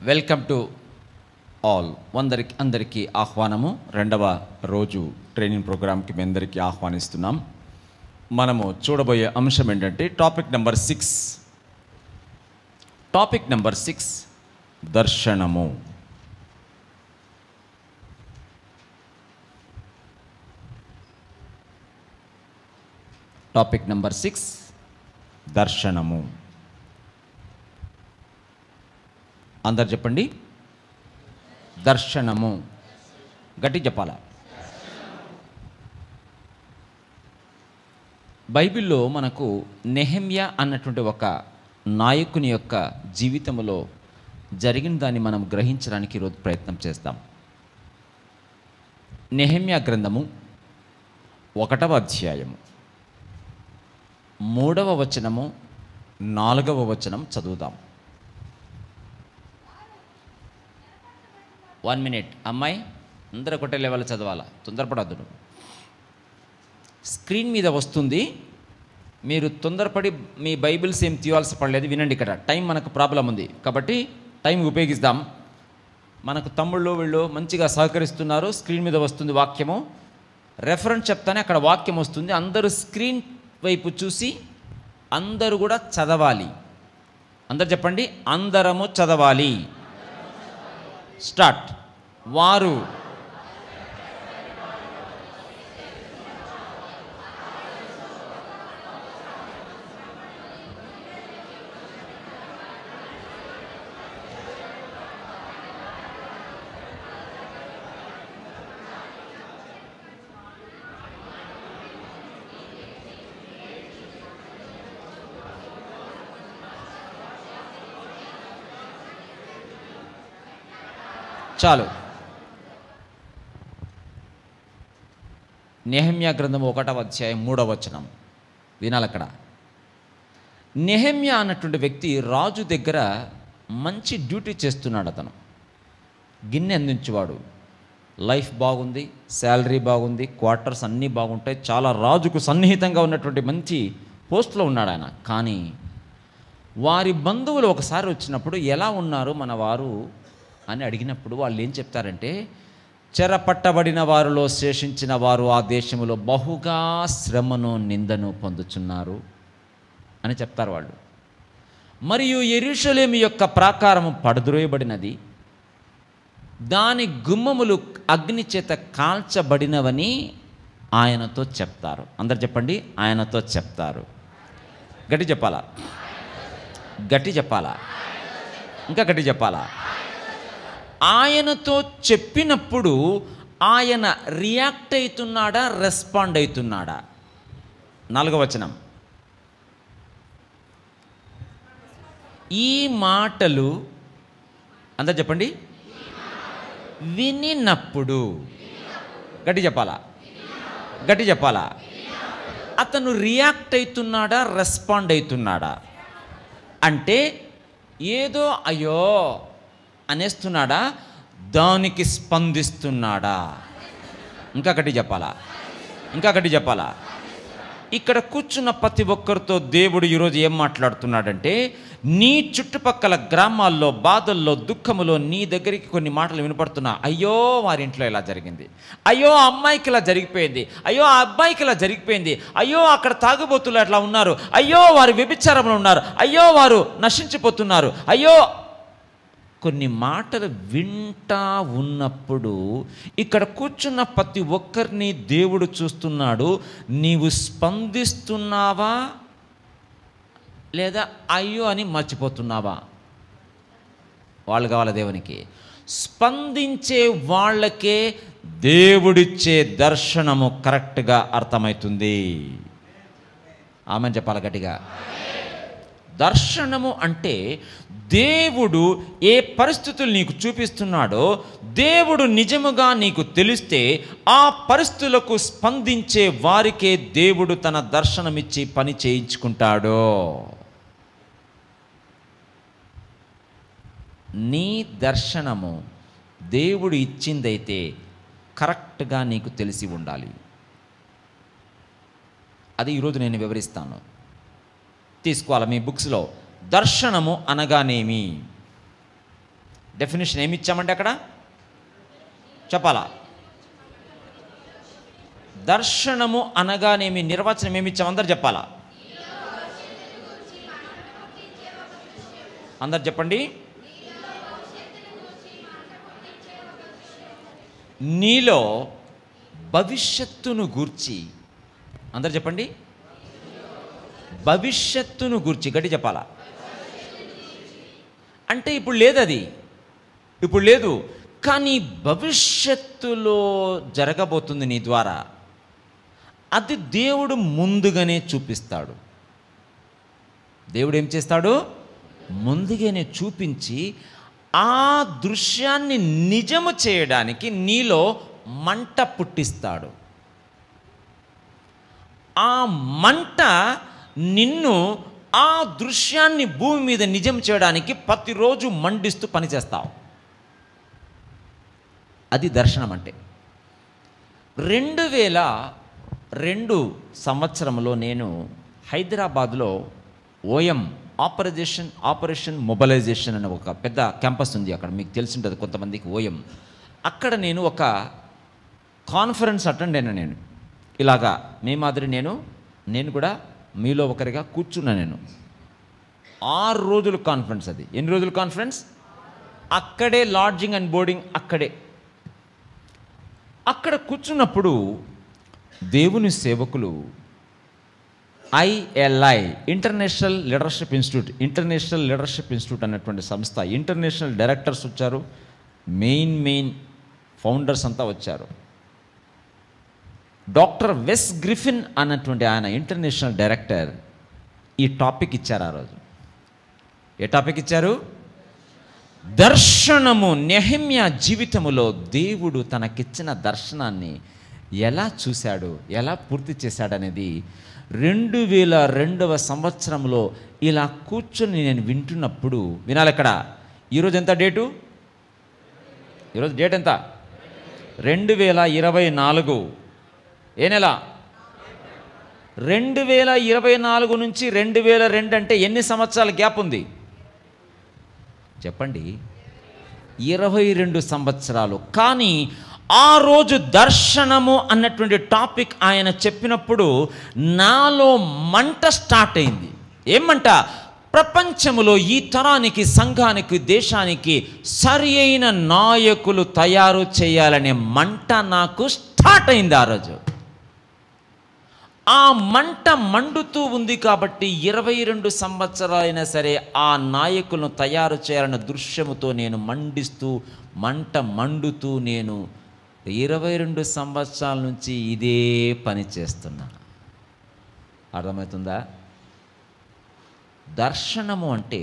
Welcome to all. అందరికీ ఆహ్వానము. రెండవ రోజు ట్రైనింగ్ ప్రోగ్రామ్కి మీ అందరికీ ఆహ్వానిస్తున్నాం. మనము చూడబోయే అంశం ఏంటంటే టాపిక్ నెంబర్ 6 దర్శనము. టాపిక్ నెంబర్ 6 దర్శనము. అందరు చెప్పండి, దర్శనము. గట్టి చెప్పాలా? బైబిల్లో మనకు నెహెమ్యా అన్నటువంటి ఒక నాయకుని యొక్క జీవితంలో జరిగిన దాన్ని మనం గ్రహించడానికి ఈరోజు ప్రయత్నం చేస్తాం. నెహెమ్యా గ్రంథము 1వ అధ్యాయము 3వ వచనము 4వ వచనం చదువుదాం. 1 minute. అమ్మాయి అందరూ ఒకటే లెవెల్ చదవాలా, తొందరపడద్దు. స్క్రీన్ మీద వస్తుంది, మీరు తొందరపడి మీ బైబిల్స్ ఏం తీయాల్సి పడలేదు. వినండి, ఇక్కడ టైం మనకు ప్రాబ్లం ఉంది కాబట్టి టైం ఉపయోగిస్తాం. మనకు తమ్ముళ్ళు వీళ్ళు మంచిగా సహకరిస్తున్నారు. స్క్రీన్ మీద వస్తుంది వాక్యము, రెఫరెన్స్ చెప్తానే అక్కడ వాక్యం వస్తుంది. అందరూ స్క్రీన్ వైపు చూసి అందరూ కూడా చదవాలి. అందరు చెప్పండి, అందరము చదవాలి. స్టార్ట్. వారు చాలు. నెహెమ్యా గ్రంథం 1వ అధ్యాయం 3వ వచనం వినాలి. అక్కడ నెహెమ్యా అన్నటువంటి వ్యక్తి రాజు దగ్గర మంచి డ్యూటీ చేస్తున్నాడు. అతను గిన్నె అందించేవాడు. లైఫ్ బాగుంది, శాలరీ బాగుంది, క్వార్టర్స్ అన్నీ బాగుంటాయి, చాలా రాజుకు సన్నిహితంగా ఉన్నటువంటి మంచి పోస్ట్లో ఉన్నాడు ఆయన. కానీ వారి బంధువులు ఒకసారి వచ్చినప్పుడు ఎలా ఉన్నారు మన వారు అని అడిగినప్పుడు వాళ్ళు ఏం చెప్తారంటే, చెరపట్టబడిన వారిలో శేషించిన వారు ఆ దేశంలో బహుగా శ్రమను నిందను పొందుచున్నారు అని చెప్తారు వాళ్ళు. మరియు యెరూషలేము యొక్క ప్రాకారము పడద్రోయబడినది, దాని గుమ్మములు అగ్ని చేత కాల్చబడినవని ఆయనతో చెప్తారు. అందరు చెప్పండి, ఆయనతో చెప్తారు. గట్టి చెప్పాలా? గట్టి చెప్పాలా? ఇంకా గట్టి చెప్పాలా? ఆయనతో చెప్పినప్పుడు ఆయన రియాక్ట్ అవుతున్నాడా, రెస్పాండ్ అవుతున్నాడా? 4వ వచనం. ఈ మాటలు అందరు చెప్పండి, వినినప్పుడు. గట్టి చెప్పాలా? గట్టి చెప్పాలా? అతను రియాక్ట్ అవుతున్నాడా, రెస్పాండ్ అవుతున్నాడా? అంటే ఏదో అయ్యో అనేస్తున్నాడా, దానికి స్పందిస్తున్నాడా? ఇంకా గట్టి చెప్పాలా? ఇంకా గట్టి చెప్పాలా? ఇక్కడ కూర్చున్న ప్రతి ఒక్కరితో దేవుడు ఈరోజు ఏం మాట్లాడుతున్నాడంటే, నీ చుట్టుపక్కల గ్రామాల్లో బాధల్లో దుఃఖములో నీ దగ్గరికి కొన్ని మాటలు వినపడుతున్నా. అయ్యో వారింట్లో ఇలా జరిగింది, అయ్యో ఆ అమ్మాయికి ఇలా జరిగిపోయింది, అయ్యో ఆ అబ్బాయికి ఇలా జరిగిపోయింది, అయ్యో అక్కడ తాగుబోతులు అట్లా ఉన్నారు, అయ్యో వారు వ్యభిచారంలో ఉన్నారు, అయ్యో వారు నశించిపోతున్నారు, అయ్యో కొన్ని మాటలు వింటా ఉన్నప్పుడు ఇక్కడ కూర్చున్న ప్రతి ఒక్కరిని దేవుడు చూస్తున్నాడు. నీవు స్పందిస్తున్నావా లేదా అయ్యో అని మర్చిపోతున్నావా? వాళ్ళు కావాలి దేవునికి. స్పందించే వాళ్ళకే దేవుడిచ్చే దర్శనము కరెక్ట్గా అర్థమవుతుంది. ఆమెను చెప్పాలి గట్టిగా. దర్శనము అంటే దేవుడు ఏ పరిస్థితులు నీకు చూపిస్తున్నాడో దేవుడు నిజముగా నీకు తెలిస్తే ఆ పరిస్థితులకు స్పందించే వారికే దేవుడు తన దర్శనమిచ్చి పని చేయించుకుంటాడు. నీ దర్శనము దేవుడు ఇచ్చిందైతే కరెక్ట్గా నీకు తెలిసి ఉండాలి. అది ఈరోజు నేను వివరిస్తాను. తీసుకోవాలి మీ బుక్స్లో. దర్శనము అనగానేమి? డెఫినేషన్ ఏమి ఇచ్చామంటే అక్కడ చెప్పాలా? దర్శనము అనగానేమి, నిర్వచనం ఏమి ఇచ్చాము అందరు చెప్పాలా? అందరు చెప్పండి. నీలో భవిష్యత్తును గూర్చి, అందరు చెప్పండి. భవిష్యత్తును గూర్చి, గట్టి చెప్పాలా? అంటే ఇప్పుడు లేదు, అది ఇప్పుడు లేదు, కానీ భవిష్యత్తులో జరగబోతుంది నీ ద్వారా. అది దేవుడు ముందుగానే చూపిస్తాడు. దేవుడు ఏం చేస్తాడు? ముందుగానే చూపించి ఆ దృశ్యాన్ని నిజము చేయడానికి నీలో మంట పుట్టిస్తాడు. ఆ మంట నిన్ను ఆ దృశ్యాన్ని భూమి మీద నిజం చేయడానికి ప్రతిరోజు మండిస్తూ పనిచేస్తావు. అది దర్శనం అంటే. 2002 సంవత్సరంలో నేను హైదరాబాద్లో ఓఎం ఆపరేషన్ మొబిలైజేషన్ అనే ఒక పెద్ద క్యాంపస్ ఉంది అక్కడ, మీకు తెలిసి ఉంటుంది కొంతమందికి ఓఎం. అక్కడ నేను ఒక కాన్ఫరెన్స్ అటెండ్ అయినా. నేను ఇలాగా మీ మాదిరి నేను కూడా మీలో ఒకరిగా కూర్చున్నా. నేను 6 రోజుల కాన్ఫరెన్స్. అది ఎన్ని రోజుల కాన్ఫరెన్స్? అక్కడే లాడ్జింగ్ అండ్ బోర్డింగ్ అక్కడే. అక్కడ కూర్చున్నప్పుడు దేవుని సేవకులు ILI ఇంటర్నేషనల్ లీడర్షిప్ ఇన్స్టిట్యూట్ అన్నటువంటి సంస్థ ఇంటర్నేషనల్ డైరెక్టర్స్ వచ్చారు, మెయిన్ ఫౌండర్స్ అంతా వచ్చారు. డాక్టర్ వెస్ గ్రిఫిన్ అన్నటువంటి ఆయన ఇంటర్నేషనల్ డైరెక్టర్ ఈ టాపిక్ ఇచ్చారు. ఆ రోజు ఏ టాపిక్ ఇచ్చారు? దర్శనము. నెహెమ్యా జీవితములో దేవుడు తనకిచ్చిన దర్శనాన్ని ఎలా చూశాడు, ఎలా పూర్తి చేశాడనేది 2002వ సంవత్సరంలో ఇలా కూర్చొని నేను వింటున్నప్పుడు, వినాలి ఇక్కడ. ఈరోజు ఎంత డేటు? ఈరోజు డేట్ ఎంత? 2024. ఏ నెల? 2024 నుంచి 2002 అంటే ఎన్ని సంవత్సరాల గ్యాప్ ఉంది చెప్పండి? 22 సంవత్సరాలు. కానీ ఆ రోజు దర్శనము అన్నటువంటి టాపిక్ ఆయన చెప్పినప్పుడు నాలో మంట స్టార్ట్ అయింది. ఏమంట? ప్రపంచములో ఈ తరానికి, సంఘానికి, దేశానికి సరి అయిన నాయకులు తయారు చేయాలనే మంట నాకు స్టార్ట్ అయింది ఆ రోజు. ఆ మంట మండుతూ ఉంది కాబట్టి 22 సంవత్సరాలైనా సరే ఆ నాయకులను తయారు చేయాలన్న దృశ్యముతో నేను మండుతూ నేను 22 సంవత్సరాల నుంచి ఇదే పని చేస్తున్నా. అర్థమవుతుందా? దర్శనము అంటే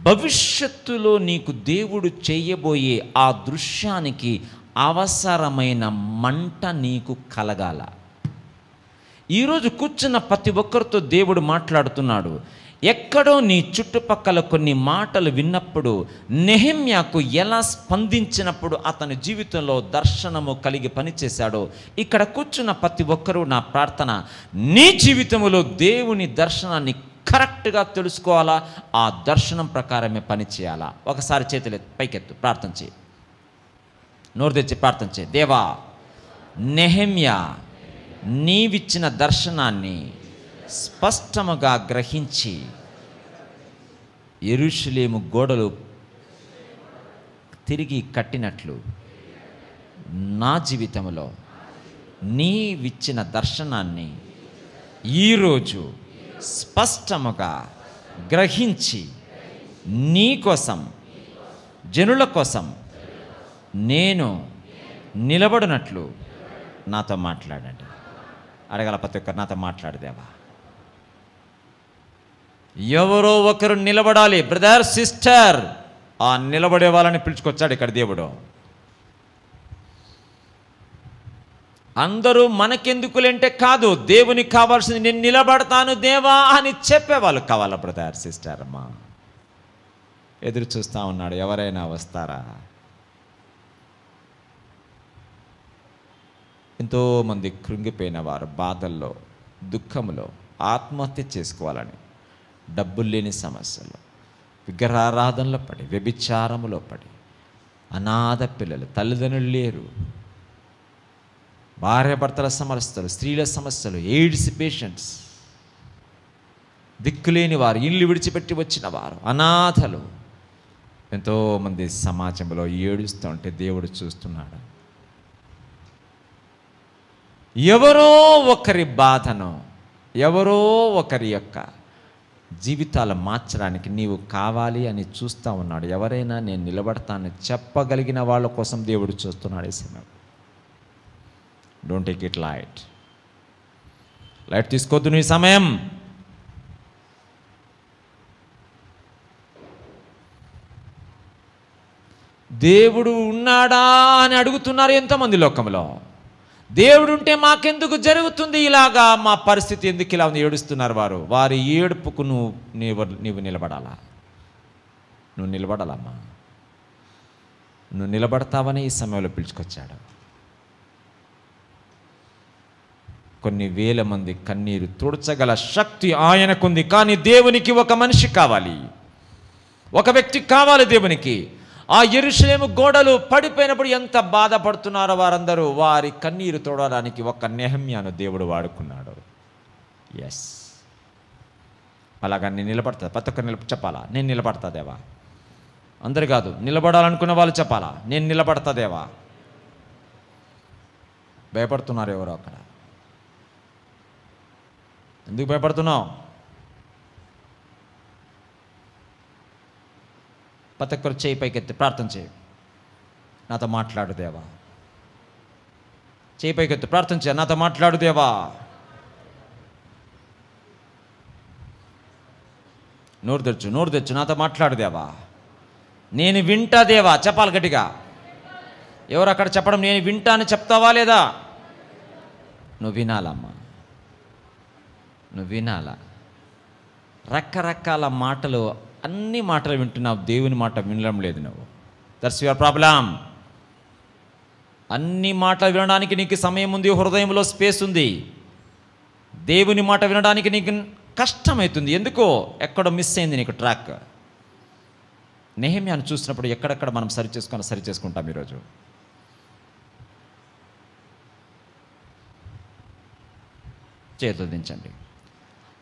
భవిష్యత్తులో నీకు దేవుడు చేయబోయే ఆ దృశ్యానికి అవసరమైన మంట నీకు కలగాల. ఈరోజు కూర్చున్న ప్రతి ఒక్కరితో దేవుడు మాట్లాడుతున్నాడు. ఎక్కడో నీ చుట్టుపక్కల కొన్ని మాటలు విన్నప్పుడు నెహెమ్యాకు ఎలా స్పందించినప్పుడు అతని జీవితంలో దర్శనము కలిగి పనిచేశాడో, ఇక్కడ కూర్చున్న ప్రతి ఒక్కరూ నా ప్రార్థన, నీ జీవితంలో దేవుని దర్శనాన్ని కరెక్ట్గా తెలుసుకోవాలా, ఆ దర్శనం ప్రకారమే పని చేయాలా. ఒకసారి చేతులు పైకెత్తు, ప్రార్థన చేయి, నోరు తెచ్చి ప్రార్థన చేయి. దేవా, నెహెమ్యా నీవిచ్చిన దర్శనాన్ని స్పష్టముగా గ్రహించి యెరూషలేము గోడలు తిరిగి కట్టినట్లు నా జీవితంలో నీవిచ్చిన దర్శనాన్ని ఈరోజు స్పష్టముగా గ్రహించి నీ కోసం, జనుల కోసం నేను నిలబడినట్లు నాతో మాట్లాడండి. అడగాల ప్రతి ఒక్కరు, నాతో మాట్లాడదేవా. ఎవరో ఒకరు నిలబడాలి. బ్రదర్, సిస్టర్, ఆ నిలబడే వాళ్ళని పిలుచుకొచ్చాడు ఇక్కడ దేవుడు. అందరూ మనకెందుకులేంటే కాదు, దేవునికి కావాల్సింది నేను నిలబడతాను దేవా అని చెప్పేవాళ్ళు కావాలా. బ్రదర్, సిస్టర్, అమ్మా ఎదురు చూస్తూ ఉన్నాడు, ఎవరైనా వస్తారా? ఎంతోమంది కృంగిపోయిన వారు బాధల్లో, దుఃఖంలో, ఆత్మహత్య చేసుకోవాలని, డబ్బులు లేని సమస్యలు, విగ్రహారాధనలో పడి, వ్యభిచారములో పడి, అనాథ పిల్లలు, తల్లిదండ్రులు లేరు, భార్యాభర్తల సమస్యలు, స్త్రీల సమస్యలు, ఎయిడ్స్ పేషెంట్స్, దిక్కులేని వారు, ఇల్లు విడిచిపెట్టి వచ్చిన వారు, అనాథలు ఎంతోమంది సమాజంలో ఏడుస్తూ ఉంటే దేవుడు చూస్తున్నాడు. ఎవరో ఒకరి బాధను, ఎవరో ఒకరి యొక్క జీవితాలు మార్చడానికి నీవు కావాలి అని చూస్తూ ఉన్నాడు. ఎవరైనా నేను నిలబడతానని చెప్పగలిగిన వాళ్ళ కోసం దేవుడు చూస్తున్నాడు ఈ సమయం. Don't take it light. Light తీసుకోవద్దు నీ సమయం. దేవుడు ఉన్నాడా అని అడుగుతున్నారు ఎంతోమంది లోకంలో. దేవుడు ఉంటే మాకెందుకు జరుగుతుంది ఇలాగా, మా పరిస్థితి ఎందుకు ఇలా ఉంది ఏడుస్తున్నారు వారు. వారి ఏడుపుకు నీవు నిలబడాలా, నువ్వు నిలబడాలమ్మా. నువ్వు నిలబడతావని ఈ సమయంలో పిలుచుకొచ్చాడు. కొన్ని వేల మంది కన్నీరు తుడచగల శక్తి ఆయనకుంది. కానీ దేవునికి ఒక మనిషి కావాలి, ఒక వ్యక్తి కావాలి దేవునికి. ఆ యెరూషలేము గోడలు పడిపోయినప్పుడు ఎంత బాధపడుతున్నారో వారందరూ. వారి కన్నీరు తోడడానికి ఒక నెహమ్యాను దేవుడు వాడుకున్నాడు. ఎస్, అలాగా నేను నిలబడతా. ప్రతి ఒక్కరు చెప్పాలా, నేను నిలబడతా దేవా. అందరు కాదు, నిలబడాలనుకున్న వాళ్ళు చెప్పాలా, నేను నిలబడతా దేవా. భయపడుతున్నారు ఎవరో అక్కడ. ఎందుకు భయపడుతున్నావు? ప్రతి ఒక్కరు చేయి పైకెత్తి ప్రార్థన చేయి. నాతో మాట్లాడు దేవా. చేయి పైకెత్తి ప్రార్థన చేయ, నాతో మాట్లాడు దేవా. నోరు తెచ్చు, నాతో మాట్లాడు దేవా. నేను వింటా దేవా. చెప్పాలి గట్టిగా. ఎవరు అక్కడ చెప్పడం, నేను వింటా అని చెప్తావా లేదా? నువ్వు వినాలమ్మా, నువ్వు వినాలా. రకరకాల మాటలు, అన్ని మాటలు వింటున్నావు, దేవుని మాట వినడం లేదు నువ్వు. That's your problem. అన్ని మాటలు వినడానికి నీకు సమయం ఉంది, హృదయంలో స్పేస్ ఉంది. దేవుని మాట వినడానికి నీకు కష్టమవుతుంది. ఎందుకో ఎక్కడో మిస్ అయింది నీకు ట్రాక్. నెహెమ్యాను చూసినప్పుడు ఎక్కడెక్కడ మనం సరి చేసుకుంటాం ఈరోజు. చేతులు దించండి.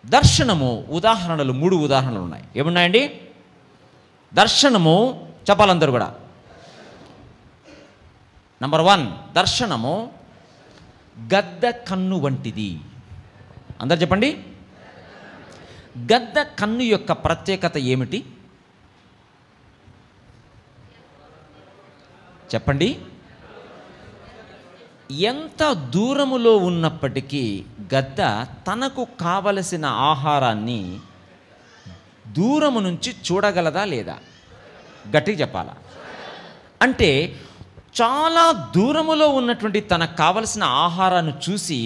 దర్శనము ఉదాహరణలు 3 ఉదాహరణలు ఉన్నాయి. ఏమున్నాయండి? దర్శనము చెప్పాలందరూ కూడా. నంబర్ 1, దర్శనము గద్ద కన్ను వంటిది. అందరు చెప్పండి. గద్ద కన్ను యొక్క ప్రత్యేకత ఏమిటి చెప్పండి. ఎంత దూరములో ఉన్నప్పటికీ గద్ద తనకు కావలసిన ఆహారాన్ని దూరము నుంచి చూడగలదా లేదా? గట్టిగా చెప్పాలా. అంటే చాలా దూరములో ఉన్నటువంటి తనకు కావలసిన ఆహారాన్ని చూసి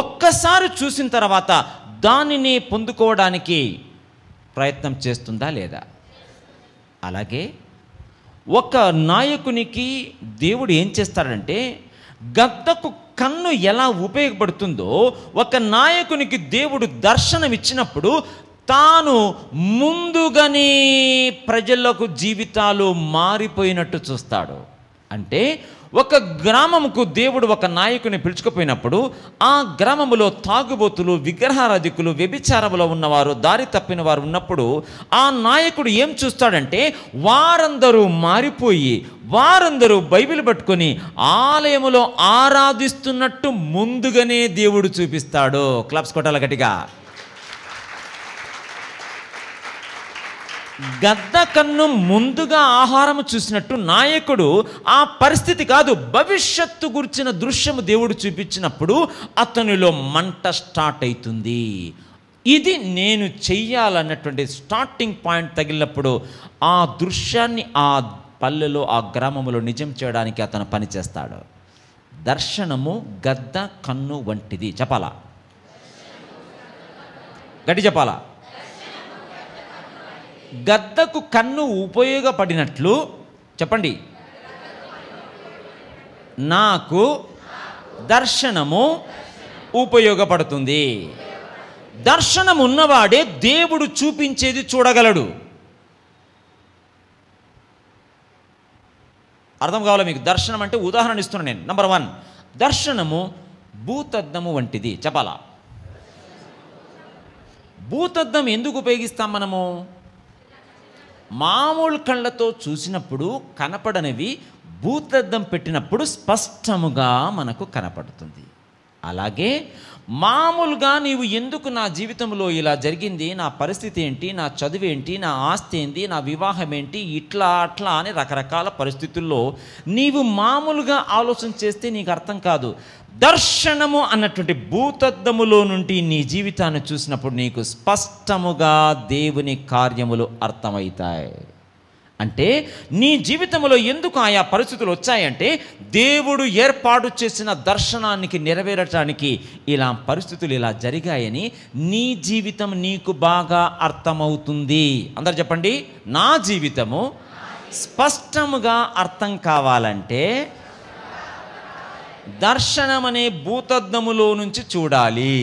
ఒక్కసారి చూసిన తర్వాత దానిని పొందుకోవడానికి ప్రయత్నం చేస్తుందా లేదా? అలాగే ఒక నాయకునికి దేవుడు ఏం చేస్తాడంటే, గద్దకు కన్ను ఎలా ఉపయోగపడుతుందో ఒక నాయకునికి దేవుడు దర్శనం ఇచ్చినప్పుడు తాను ముందుగానే ప్రజలకు జీవితాలు మారిపోయినట్టు చూస్తాడు. అంటే ఒక గ్రామముకు దేవుడు ఒక నాయకుని పిలుచుకుపోయినప్పుడు ఆ గ్రామములో తాగుబోతులు, విగ్రహారాధికులు, వ్యభిచారములో ఉన్నవారు, దారి తప్పిన వారు ఉన్నప్పుడు ఆ నాయకుడు ఏం చూస్తాడంటే వారందరూ మారిపోయి వారందరూ బైబిల్ పట్టుకొని ఆలయములో ఆరాధిస్తున్నట్టు ముందుగానే దేవుడు చూపిస్తాడు. క్లాప్స్ కొట్టాల గట్టిగా. గద్ద కన్ను ముందుగా ఆహారం చూసినట్టు నాయకుడు ఆ పరిస్థితి కాదు, భవిష్యత్తు గురించిన దృశ్యము దేవుడు చూపించినప్పుడు అతనిలో మంట స్టార్ట్ అవుతుంది. ఇది నేను చెయ్యాలన్నటువంటి స్టార్టింగ్ పాయింట్ తగిలినప్పుడు ఆ దృశ్యాన్ని ఆ పల్లెలో, ఆ గ్రామంలో నిజం చేయడానికి అతను పనిచేస్తాడు. దర్శనము గద్ద కన్ను వంటిది. చెప్పాలా, గట్టి చెప్పాలా. గద్దకు కన్ను ఉపయోగపడినట్లు చెప్పండి, నాకు దర్శనము ఉపయోగపడుతుంది. దర్శనం ఉన్నవాడే దేవుడు చూపించేది చూడగలడు. అర్థం కావాలా మీకు? దర్శనం అంటే ఉదాహరణ ఇస్తున్నాను నేను. నంబర్ 1, దర్శనము భూతద్దము వంటిది. చెప్పాలా? భూతద్దం ఎందుకు ఉపయోగిస్తాం మనము? మామూలు కళ్ళతో చూసినప్పుడు కనపడనివి భూతద్దం పెట్టినప్పుడు స్పష్టముగా మనకు కనపడుతుంది. అలాగే మామూలుగా నీవు ఎందుకు నా జీవితంలో ఇలా జరిగింది, నా పరిస్థితి ఏంటి, నా చదువు ఏంటి, నా ఆస్తి ఏంటి, నా వివాహం ఏంటి, ఇట్లా అట్లా అని రకరకాల పరిస్థితుల్లో నీవు మామూలుగా ఆలోచన చేస్తే నీకు అర్థం కాదు. దర్శనము అన్నటువంటి భూతద్దములో నుండి నీ జీవితాన్ని చూసినప్పుడు నీకు స్పష్టముగా దేవుని కార్యములు అర్థమవుతాయి. అంటే నీ జీవితంలో ఎందుకు ఆయా పరిస్థితులు వచ్చాయంటే దేవుడు ఏర్పాటు చేసిన దర్శనానికి నెరవేరటానికి ఇలా పరిస్థితులు ఇలా జరిగాయని నీ జీవితం నీకు బాగా అర్థమవుతుంది. అందరు చెప్పండి, నా జీవితము స్పష్టముగా అర్థం కావాలంటే దర్శనం అనే భూతద్దములో నుంచి చూడాలి.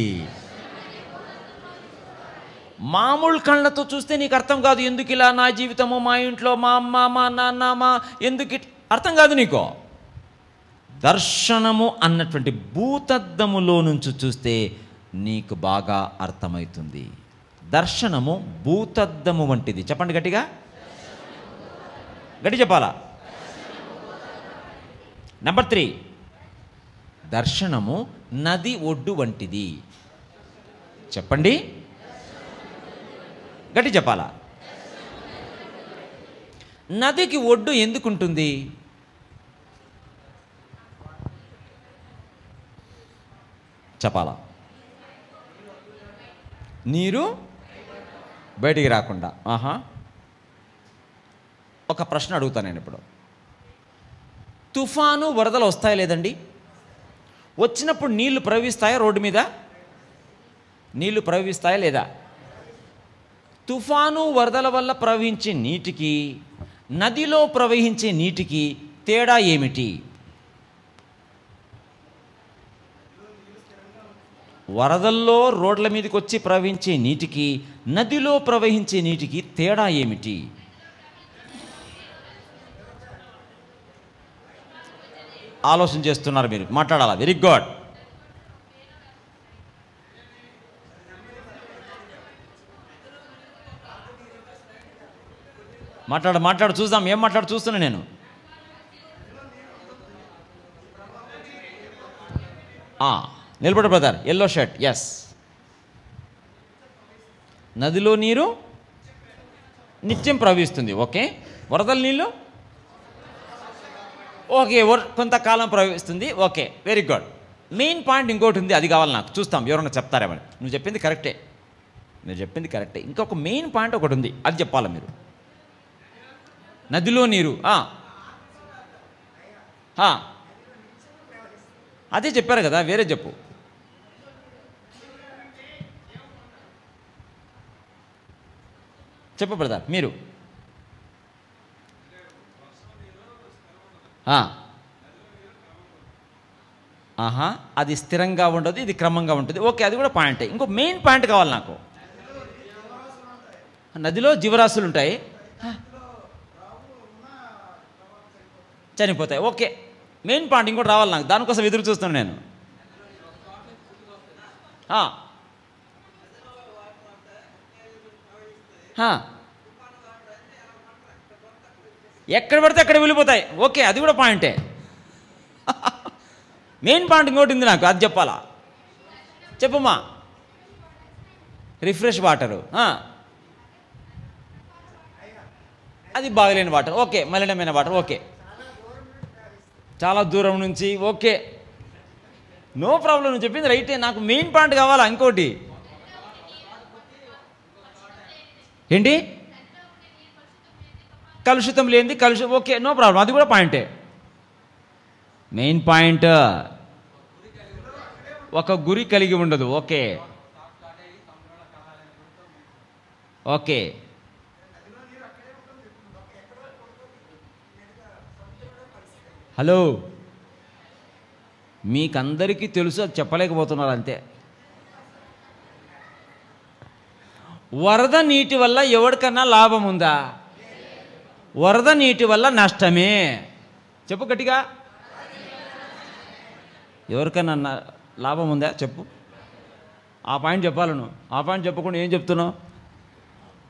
మామూలు కళ్ళతో చూస్తే నీకు అర్థం కాదు. ఎందుకు ఇలా నా జీవితము, మా ఇంట్లో మా అమ్మ, మా నాన్న, మా ఎందుకు అర్థం కాదు నీకు. దర్శనము అన్నటువంటి భూతద్దములో నుంచి చూస్తే నీకు బాగా అర్థమవుతుంది. దర్శనము భూతద్దము వంటిది. చెప్పండి గట్టిగా, గట్టి చెప్పాలా? నెంబర్ 3, దర్శనము నది ఒడ్డు వంటిది. చెప్పండి, గట్టి చెప్పాలా? నదికి ఒడ్డు ఎందుకుంటుంది? చెప్పాలా? నీరు బయటికి రాకుండా. ఒక ప్రశ్న అడుగుతాను నేను ఇప్పుడు. తుఫాను వరదలు వస్తాయి లేదండి? వచ్చినప్పుడు నీళ్లు ప్రవహిస్తాయా? రోడ్డు మీద నీళ్లు ప్రవహిస్తాయా లేదా? తుఫాను వరదల వల్ల ప్రవహించే నీటికి నదిలో ప్రవహించే నీటికి తేడా ఏమిటి? వరదల్లో రోడ్ల మీదకి వచ్చి ప్రవహించే నీటికి నదిలో ప్రవహించే నీటికి తేడా ఏమిటి? ఆలోచన చేస్తున్నారు మీరు, మాట్లాడాలా? Very good. మాట్లాడు చూద్దాం. ఏం మాట్లాడు చూస్తున్నా నేను. నిలబడు బ్రదర్, ఎల్లో షర్ట్. ఎస్, నదిలో నీరు నిత్యం ప్రవహిస్తుంది. ఓకే. వరదల నీళ్ళు ఓకే, కొంతకాలం ప్రవహిస్తుంది. Okay, very good. Main point ఇంకోటి ఉంది, అది కావాలి నాకు. చూస్తాం ఎవరన్నా చెప్తారేమని. నువ్వు చెప్పింది కరెక్టే, నేను చెప్పింది కరెక్టే. ఇంకొక మెయిన్ పాయింట్ ఒకటి ఉంది, అది చెప్పాలి మీరు. నదిలో నీరు అదే చెప్పారు కదా, వేరే చెప్పు. చెప్పు బ్రదర్ మీరు. అది స్థిరంగా ఉండదు, ఇది క్రమంగా ఉంటుంది. ఓకే, అది కూడా పాయింటే. ఇంకో మెయిన్ పాయింట్ కావాలి నాకు. నదిలో జీవరాశులు ఉంటాయి, చనిపోతాయి. ఓకే, మెయిన్ పాయింట్ ఇంకోటి రావాలి నాకు, దానికోసం ఎదురు చూస్తాను నేను. ఎక్కడ పడితే అక్కడ వెళ్ళిపోతాయి. ఓకే, అది కూడా పాయింటే. మెయిన్ పాయింట్ ఇంకోటి ఉంది నాకు, అది చెప్పాలా? చెప్పమ్మా. రిఫ్రెష్ వాటరు, అది బాగలేని వాటర్. ఓకే, మలినమైన వాటర్. ఓకే, చాలా దూరం నుంచి. ఓకే, నో ప్రాబ్లం, నువ్వు చెప్పింది రైటే. నాకు మెయిన్ పాయింట్ కావాలా ఇంకోటి. ఏంటి? కలుషితం లేనిది, ఓకే, నో ప్రాబ్లం, అది కూడా పాయింటే. మెయిన్ పాయింట్ ఒక గురి కలిగి ఉండదు. ఓకే ఓకే, హలో, మీకందరికీ తెలుసు, అది చెప్పలేకపోతున్నారు అంతే. వరద నీటి వల్ల ఎవరికన్నా లాభం ఉందా? వరద నీటి వల్ల నష్టమే. చెప్పు గట్టిగా. ఎవరికైనా లాభం ఉందా చెప్పు. ఆ పాయింట్ చెప్పాలి నువ్వు. ఆ పాయింట్ చెప్పకుండా ఏం చెప్తున్నావు?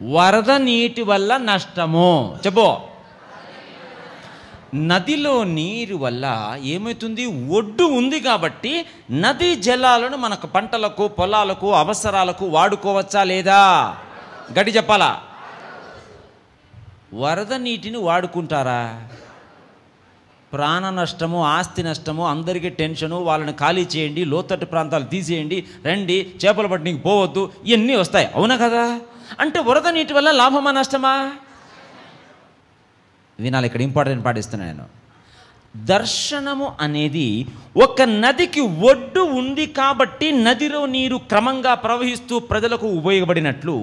వరద నీటి వల్ల నష్టము. చెప్పు. నదిలో నీరు వల్ల ఏమవుతుంది? ఒడ్డు ఉంది కాబట్టి నదీ జలాలను మనకు పంటలకు, పొలాలకు, అవసరాలకు వాడుకోవచ్చా లేదా? గట్టి చెప్పాలా. వరద నీటిని వాడుకుంటారా? ప్రాణ నష్టము, ఆస్తి నష్టము, అందరికీ టెన్షను, వాళ్ళని ఖాళీ చేయండి, లోతట్టు ప్రాంతాలు తీసేయండి, రండి చేపల పట్టణికి పోవద్దు, ఇవన్నీ వస్తాయి. అవునా కదా? అంటే వరద నీటి వల్ల లాభమా నష్టమా? వినాలి, ఇక్కడ ఇంపార్టెంట్ పాటిస్తున్నాను నేను. దర్శనము అనేది ఒక నదికి ఒడ్డు ఉంది కాబట్టి నదిలో నీరు క్రమంగా ప్రవహిస్తూ ప్రజలకు ఉపయోగపడినట్లు,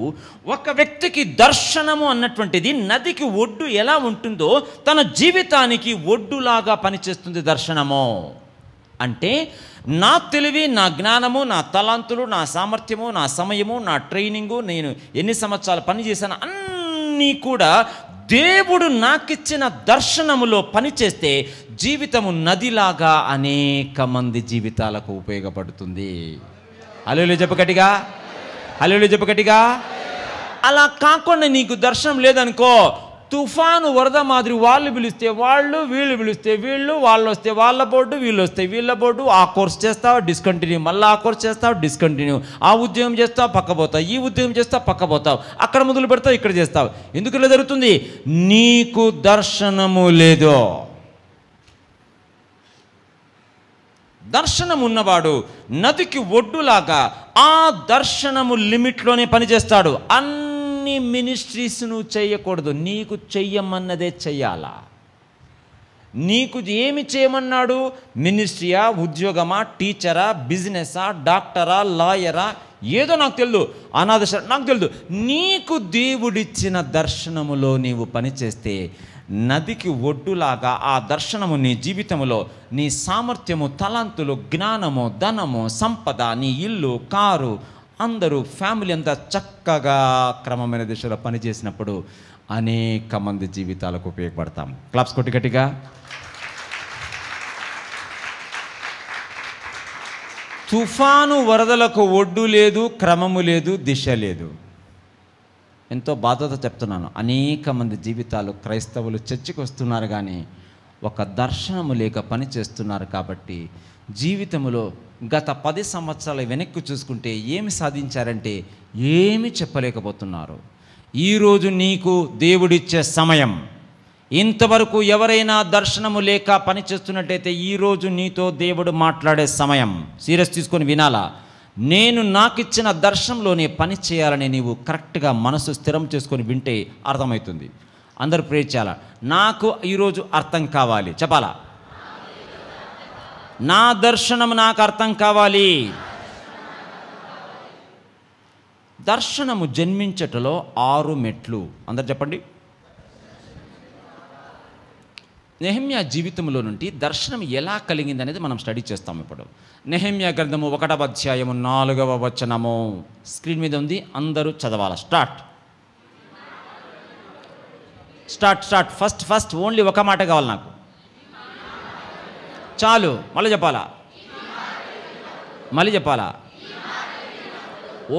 ఒక వ్యక్తికి దర్శనము అన్నటువంటిది నదికి ఒడ్డు ఎలా ఉంటుందో తన జీవితానికి ఒడ్డులాగా పనిచేస్తుంది దర్శనము. అంటే నా తెలివి, నా జ్ఞానము, నా తలాంతులు, నా సామర్థ్యము, నా సమయము, నా ట్రైనింగు, నేను ఎన్ని సంవత్సరాలు పనిచేశాను అన్నీ కూడా దేవుడు నాకిచ్చిన దర్శనములో పనిచేస్తే జీవితము నదిలాగా అనేక మంది జీవితాలకు ఉపయోగపడుతుంది. హల్లెలూయా చెప్పు గట్టిగా. హల్లెలూయా చెప్పు గట్టిగా. అలా కాకుండా నీకు దర్శనం లేదనుకో, తుఫాను వరద మాదిరి వాళ్ళు పిలిస్తే వాళ్ళు, వీళ్ళు పిలిస్తే వీళ్ళు, వాళ్ళు వస్తే వాళ్ళ బోర్డు, వీళ్ళు వస్తే వీళ్ళ బోర్డు. ఆ కోర్స్ చేస్తావు డిస్కంటిన్యూ, మళ్ళీ ఆ కోర్స్ చేస్తావు డిస్కంటిన్యూ, ఆ ఉద్యోగం చేస్తావు పక్క పోతావు, ఈ ఉద్యోగం చేస్తావు పక్క పోతావు, అక్కడ మొదలు పెడతావు ఇక్కడ చేస్తావు. ఎందుకు ఇలా జరుగుతుంది? నీకు దర్శనము లేదు. దర్శనం ఉన్నవాడు నదికి ఒడ్డులాగా ఆ దర్శనము లిమిట్లోనే పనిచేస్తాడు. అన్ని మినిస్ట్రీస్ నువ్వు చేయకూడదు, నీకు చెయ్యమన్నదే చెయ్యాలా. నీకు ఏమి చేయమన్నాడు? మినిస్ట్రీయా, ఉద్యోగమా, టీచరా, బిజినెసా, డాక్టరా, లాయరా, ఏదో నాకు తెలియదు, అనాథ నాకు తెలియదు. నీకు దేవుడిచ్చిన దర్శనములో నీవు పనిచేస్తే నదికి ఒడ్డులాగా ఆ దర్శనము నీ జీవితంలో నీ సామర్థ్యము, తలాంతులు, జ్ఞానము, ధనము, సంపద, నీ ఇల్లు, కారు, అందరూ ఫ్యామిలీ అంతా చక్కగా క్రమమైన దిశలో పనిచేసినప్పుడు అనేక మంది జీవితాలకు ఉపయోగపడతాం. క్లాప్స్ కొట్టి గట్టిగా. తుఫాను వరదలకు ఒడ్డు లేదు, క్రమము లేదు, దిశ లేదు. ఎంతో బాధతో చెప్తున్నాను, అనేక మంది జీవితాలు క్రైస్తవులు చర్చికి వస్తున్నారు కానీ ఒక దర్శనము లేక పని చేస్తున్నారు. కాబట్టి జీవితంలో గత 10 సంవత్సరాలు వెనక్కి చూసుకుంటే ఏమి సాధించారంటే ఏమి చెప్పలేకపోతున్నారు. ఈరోజు నీకు దేవుడిచ్చే సమయం. ఇంతవరకు ఎవరైనా దర్శనము లేక పని చేస్తున్నట్టయితే ఈరోజు నీతో దేవుడు మాట్లాడే సమయం. సీరియస్ తీసుకొని వినాలా. నేను నాకిచ్చిన దర్శనంలోనే పని చేయాలని నీవు కరెక్ట్గా మనసు స్థిరం చేసుకొని వింటే అర్థమవుతుంది. అందరూ ప్రే చేయాలా. నాకు ఈరోజు అర్థం కావాలి, చెప్పాలా. నా దర్శనం నాకు అర్థం కావాలి. దర్శనము జన్మించటలో 6 మెట్లు. అందరు చెప్పండి. నెహెమ్యా జీవితంలో నుండి దర్శనం ఎలా కలిగింది అనేది మనం స్టడీ చేస్తాం ఇప్పుడు. నెహెమ్యా గ్రంథము 1వ అధ్యాయము 4వ వచనము స్క్రీన్ మీద ఉంది, అందరూ చదవాలా. స్టార్ట్. ఫస్ట్ ఓన్లీ ఒక మాట కావాలి నాకు, చాలు. మళ్ళీ చెప్పాలా.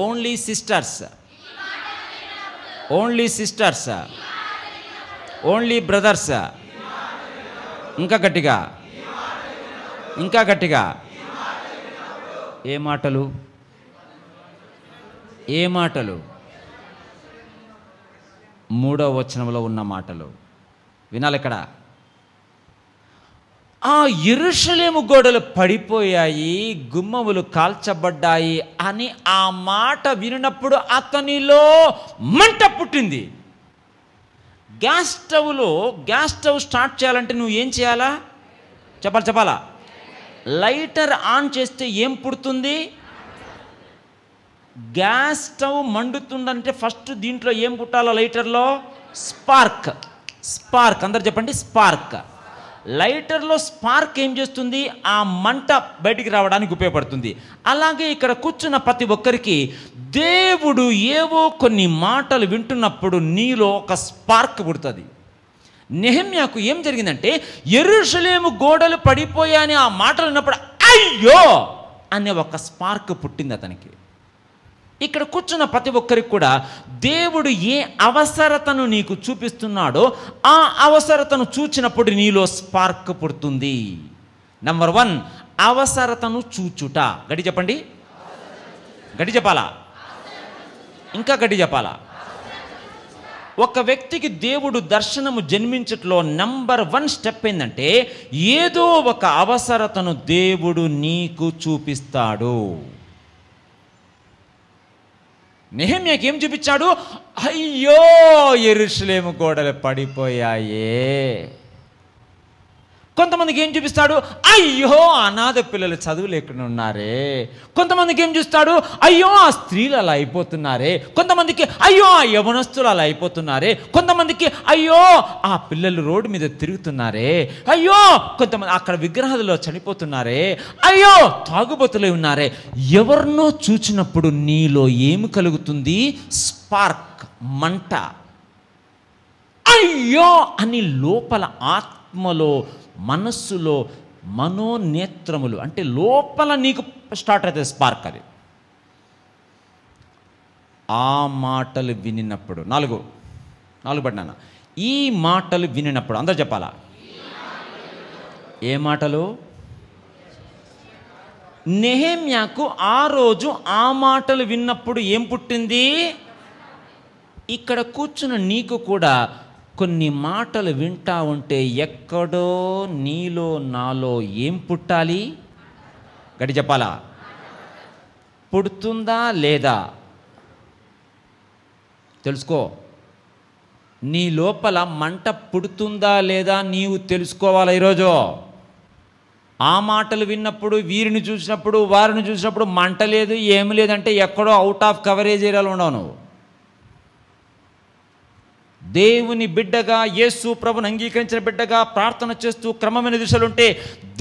Only sisters, only brothers. ఇంకా గట్టిగా. ఏ మాటలు? 3వ వచనంలో ఉన్న మాటలు వినాలి ఇక్కడ. ఆ యెరూషలేము గోడలు పడిపోయాయి, గుమ్మములు కాల్చబడ్డాయి అని ఆ మాట వినినప్పుడు అతనిలో మంట పుట్టింది. గ్యాస్ స్టవ్ స్టార్ట్ చేయాలంటే నువ్వు ఏం చేయాలా? చెప్పాలా. లైటర్ ఆన్ చేస్తే ఏం పుడుతుంది? గ్యాస్ స్టవ్ మండుతుందంటే ఫస్ట్ దీంట్లో ఏం పుట్టాలా? లైటర్లో స్పార్క్. అందరు చెప్పండి, స్పార్క్. లైటర్లో స్పార్క్ ఏం చేస్తుంది? ఆ మంట బయటికి రావడానికి ఉపయోగపడుతుంది. అలాగే ఇక్కడ కూర్చున్న ప్రతి ఒక్కరికి దేవుడు ఏవో కొన్ని మాటలు వింటున్నప్పుడు నీలో ఒక స్పార్క్ పుడుతుంది. నెహెమ్యాకు ఏం జరిగిందంటే యెరూషలేము గోడలు పడిపోయాయని ఆ మాటలు విన్నప్పుడు అయ్యో అనే ఒక స్పార్క్ పుట్టింది అతనికి. ఇక్కడ కూర్చున్న ప్రతి ఒక్కరికి కూడా దేవుడు ఏ అవసరతను నీకు చూపిస్తున్నాడో ఆ అవసరతను చూచినప్పుడు నీలో స్పార్క్ పుడుతుంది. నంబర్ 1, అవసరతను చూచుట. గట్టి చెప్పండి, గట్టి చెప్పాలా, ఇంకా గట్టి చెప్పాలా. ఒక వ్యక్తికి దేవుడు దర్శనము జన్మించట్లో నంబర్ 1 స్టెప్ ఏంటంటే ఏదో ఒక అవసరతను దేవుడు నీకు చూపిస్తాడు. నెహెమ్యాకి ఏం చూపించాడు? అయ్యో యెరూషలేము గోడలు పడిపోయాయే. కొంతమందికి ఏం చూపిస్తాడు? అయ్యో అనాథ పిల్లలు చదువు లేకుండా ఉన్నారే. కొంతమందికి ఏం చూస్తాడు? అయ్యో ఆ స్త్రీలు అలా అయిపోతున్నారే. కొంతమందికి అయ్యో ఆ యవనస్తులు అలా అయిపోతున్నారే. కొంతమందికి అయ్యో ఆ పిల్లలు రోడ్డు మీద తిరుగుతున్నారే. అయ్యో కొంతమంది అక్కడ విగ్రహాలలో చనిపోతున్నారే. అయ్యో తాగుబోతులై ఉన్నారే. ఎవరినో చూచినప్పుడు నీలో ఏమి కలుగుతుంది? స్పార్క్, మంట. అయ్యో అని లోపల ఆత్మలో, మనస్సులో, మనోనేత్రములు అంటే లోపల నీకు స్టార్ట్ అవుతుంది స్పార్క్. అది ఆ మాటలు వినినప్పుడు 4 పడినా ఈ మాటలు వినినప్పుడు అందరూ చెప్పాలా? ఏ మాటలు? నెహెమ్యాకు ఆ రోజు ఆ మాటలు విన్నప్పుడు ఏం పుట్టింది? ఇక్కడ కూర్చున్న నీకు కూడా కొన్ని మాటలు వింటా ఉంటే ఎక్కడో నీలో నాలో ఏం పుట్టాలి? గట్టి చెప్పాలా? పుడుతుందా లేదా తెలుసుకో. నీ లోపల మంట పుడుతుందా లేదా నీవు తెలుసుకోవాలి. ఈరోజు ఆ మాటలు విన్నప్పుడు, వీరిని చూసినప్పుడు, వారిని చూసినప్పుడు మంట లేదు, ఏమి లేదంటే ఎక్కడో అవుట్ ఆఫ్ కవరేజ్ ఏరియాలో ఉండవు నువ్వు. దేవుని బిడ్డగా, యేసు ప్రభుని అంగీకరించిన బిడ్డగా ప్రార్థన చేస్తూ క్రమమైన దిశలుంటే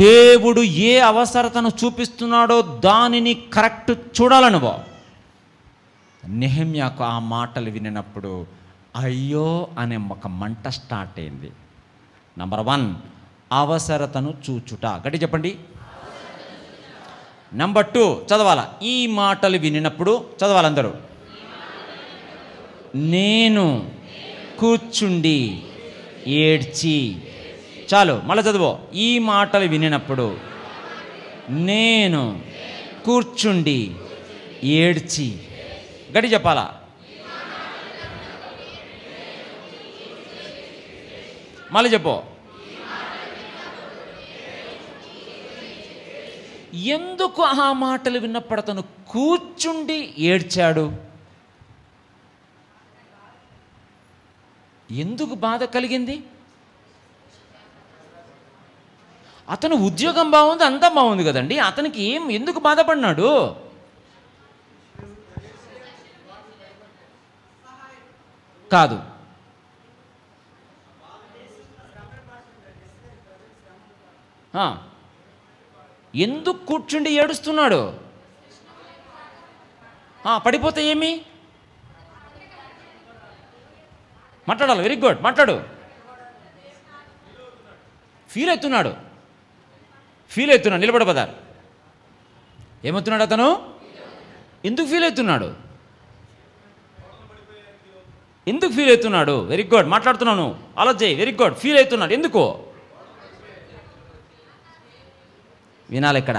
దేవుడు ఏ అవసరతను చూపిస్తున్నాడో దానిని కరెక్ట్ చూడాలనుభవం. నెహెమ్యాకు ఆ మాటలు వినినప్పుడు అయ్యో అనే ఒక మంట స్టార్ట్ అయింది. నంబర్ 1, అవసరతను చూచుట. గట్టి చెప్పండి. నంబర్ 2 చదవాలా? ఈ మాటలు వినినప్పుడు చదవాలందరూ. నేను కూర్చుండి ఏడ్చి. చాలు, మళ్ళీ చదువు. ఈ మాటలు వినినప్పుడు నేను కూర్చుండి ఏడ్చి. గట్టి చెప్పాలా? మళ్ళీ చెప్పు. ఎందుకు ఆ మాటలు విన్నప్పుడు అతను కూర్చుండి ఏడ్చాడు? ఎందుకు బాధ కలిగింది? అతను ఉద్యోగం బాగుంది, అంతా బాగుంది కదండి. అతనికి ఎందుకు బాధపడినాడు? కాదు, ఎందుకు కూర్చుండి ఏడుస్తున్నాడు? పడిపోతే ఏమి? మాట్లాడాలి. వెరీ గుడ్, మాట్లాడు. ఫీల్ అవుతున్నాడు. నిలబడబదారు. ఏమవుతున్నాడు అతను? ఎందుకు ఫీల్ అవుతున్నాడు? వెరీ గుడ్, మాట్లాడుతున్నాను. ఆలోచన. వెరీ గుడ్, ఫీల్ అవుతున్నాడు. ఎందుకు వినాలి ఇక్కడ.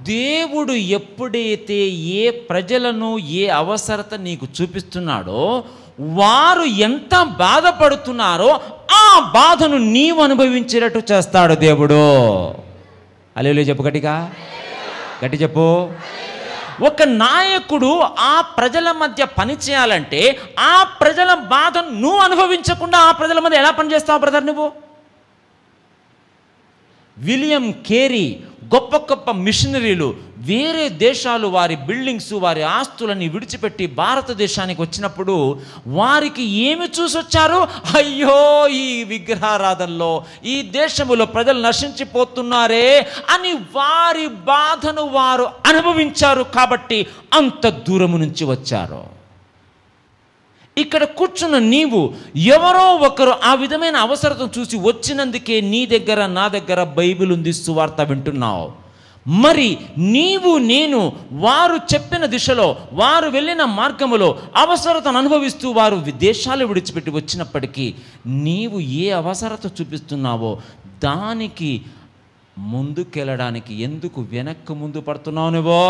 దేవుడు ఎప్పుడైతే ఏ ప్రజలను, ఏ అవసరత నీకు చూపిస్తున్నాడో వారు ఎంత బాధపడుతున్నారో ఆ బాధను నీవు అనుభవించేటట్టు చేస్తాడు దేవుడు. హల్లెలూయా చెప్పు గట్టిగా, గట్టి చెప్పు. ఒక నాయకుడు ఆ ప్రజల మధ్య పని చేయాలంటే ఆ ప్రజల బాధను నువ్వు అనుభవించకుండా ఆ ప్రజల మధ్య ఎలా పనిచేస్తావు బ్రదర్ నువ్వు? విలియం కేరీ, గొప్ప గొప్ప మిషనరీలు వేరే దేశాలు వారి బిల్డింగ్స్, వారి ఆస్తులని విడిచిపెట్టి భారతదేశానికి వచ్చినప్పుడు వారికి ఏమి చూసొచ్చారు? అయ్యో ఈ విగ్రహారాధనలో ఈ దేశంలో ప్రజలు నశించిపోతున్నారే అని వారి బాధను వారు అనుభవించారు. కాబట్టి అంత దూరము నుంచి వచ్చారు. ఇక్కడ కూర్చున్న నీవు ఎవరో ఒకరు ఆ విధమైన అవసరతను చూసి వచ్చినందుకే నీ దగ్గర నా దగ్గర బైబిల్ ఉంది, సువార్త వింటున్నావు. మరి నీవు నేను వారు చెప్పిన దిశలో, వారు వెళ్ళిన మార్గములో అవసరతను అనుభవిస్తూ వారు విదేశాలు విడిచిపెట్టి వచ్చినప్పటికీ నీవు ఏ అవసరత చూపిస్తున్నావో దానికి ముందుకెళ్ళడానికి ఎందుకు వెనక్కు ముందు పడుతున్నావు నువ్వో?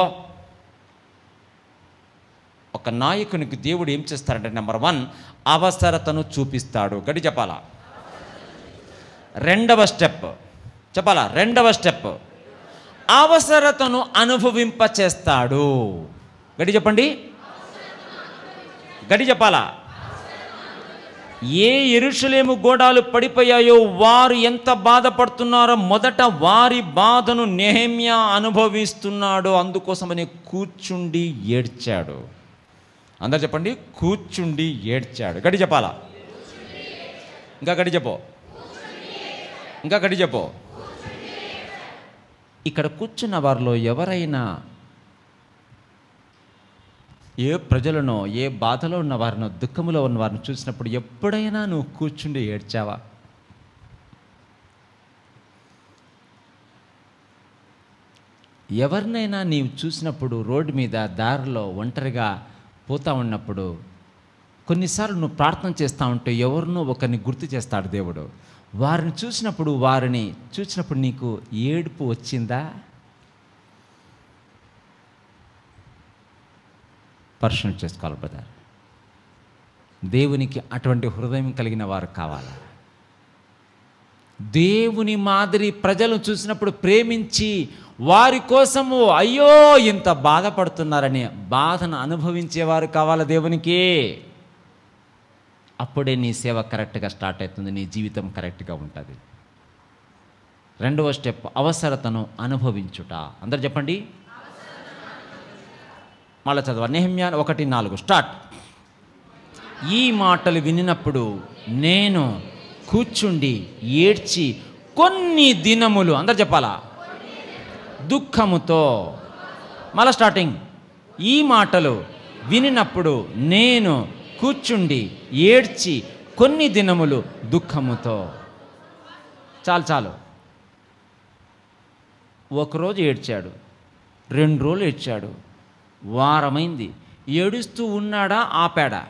ఒక నాయకునికి దేవుడు ఏం చేస్తాడంటే, నెంబర్ 1 అవసరతను చూపిస్తాడు. గడి చెప్పాలా? రెండవ స్టెప్ చెప్పాలా? రెండవ స్టెప్ అవసరతను అనుభవింప చేస్తాడు. గడి చెప్పండి, గడి చెప్పాలా? ఏ యెరూషలేము గోడాలు పడిపోయాయో వారు ఎంత బాధపడుతున్నారో మొదట వారి బాధను నెహెమ్యా అనుభవిస్తున్నాడో అందుకోసమని కూర్చుండి ఏడ్చాడు. అందరు చెప్పండి, కూర్చుండి ఏడ్చాడు. గడి చెప్పాలా? ఇంకా గడి చెప్పు, ఇంకా గడి చెప్పు. ఇక్కడ కూర్చున్న వారిలో ఎవరైనా ఏ ప్రజలనో, ఏ బాధలో ఉన్న వారినో, దుఃఖంలో ఉన్న వారిని చూసినప్పుడు ఎప్పుడైనా నువ్వు కూర్చుండి ఏడ్చావా? ఎవరినైనా నీవు చూసినప్పుడు రోడ్డు మీద, దారిలో ఒంటరిగా పోతా ఉన్నప్పుడు కొన్నిసార్లు నువ్వు ప్రార్థన చేస్తూ ఉంటే ఎవరినో ఒకరిని గుర్తు చేస్తాడు దేవుడు. వారిని చూసినప్పుడు నీకు ఏడుపు వచ్చిందా? పరిశీలన చేసుకోవాలి బ్రదర్. దేవునికి అటువంటి హృదయం కలిగిన వారు కావాలా? దేవుని మాదిరి ప్రజలను చూసినప్పుడు ప్రేమించి వారి కోసము అయ్యో ఇంత బాధపడుతున్నారని బాధను అనుభవించేవారు కావాలా దేవునికి? అప్పుడే నీ సేవ కరెక్ట్గా స్టార్ట్ అవుతుంది, నీ జీవితం కరెక్ట్గా ఉంటుంది. రెండవ స్టెప్ అవసరతను అనుభవించుట. అందరు చెప్పండి, మళ్ళీ చదవ. నెహెమ్యా 1:4 స్టార్ట్. ఈ మాటలు వినినప్పుడు నేను కూర్చుండి ఏడ్చి కొన్ని దినములు, అందరు చెప్పాలా, దుఃఖముతో. మళ్ళా స్టార్టింగ్. ఈ మాటలు వినినప్పుడు నేను కూర్చుండి ఏడ్చి కొన్ని దినములు దుఃఖముతో. చాలు. ఒకరోజు ఏడ్చాడు, 2 రోజులు ఏడ్చాడు, వారమైంది. ఏడుస్తూ ఉన్నాడా, ఆపాడా?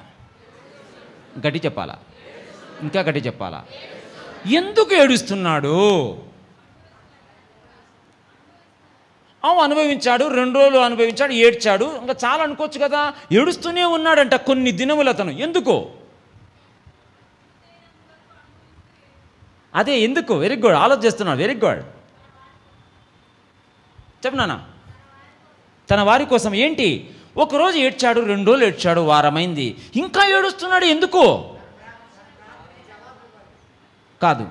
గట్టి చెప్పాలా, ఇంకా గట్టి చెప్పాలా? ఎందుకు ఏడుస్తున్నాడు? అనుభవించాడు, 2 రోజులు అనుభవించాడు, ఏడ్చాడు, ఇంకా చాలా అనుకోవచ్చు కదా. ఏడుస్తూనే ఉన్నాడంట కొన్ని దినములు అతను. ఎందుకు? అదే ఎందుకు? వెరీ గుడ్, ఆలోచిస్తున్నాడు. వెరీ గుడ్, చెప్పనా? తన వారి కోసం. ఏంటి? ఒకరోజు ఏడ్చాడు, 2 రోజులు ఏడ్చాడు, వారమైంది, ఇంకా ఏడుస్తున్నాడు. ఎందుకు? కాదు,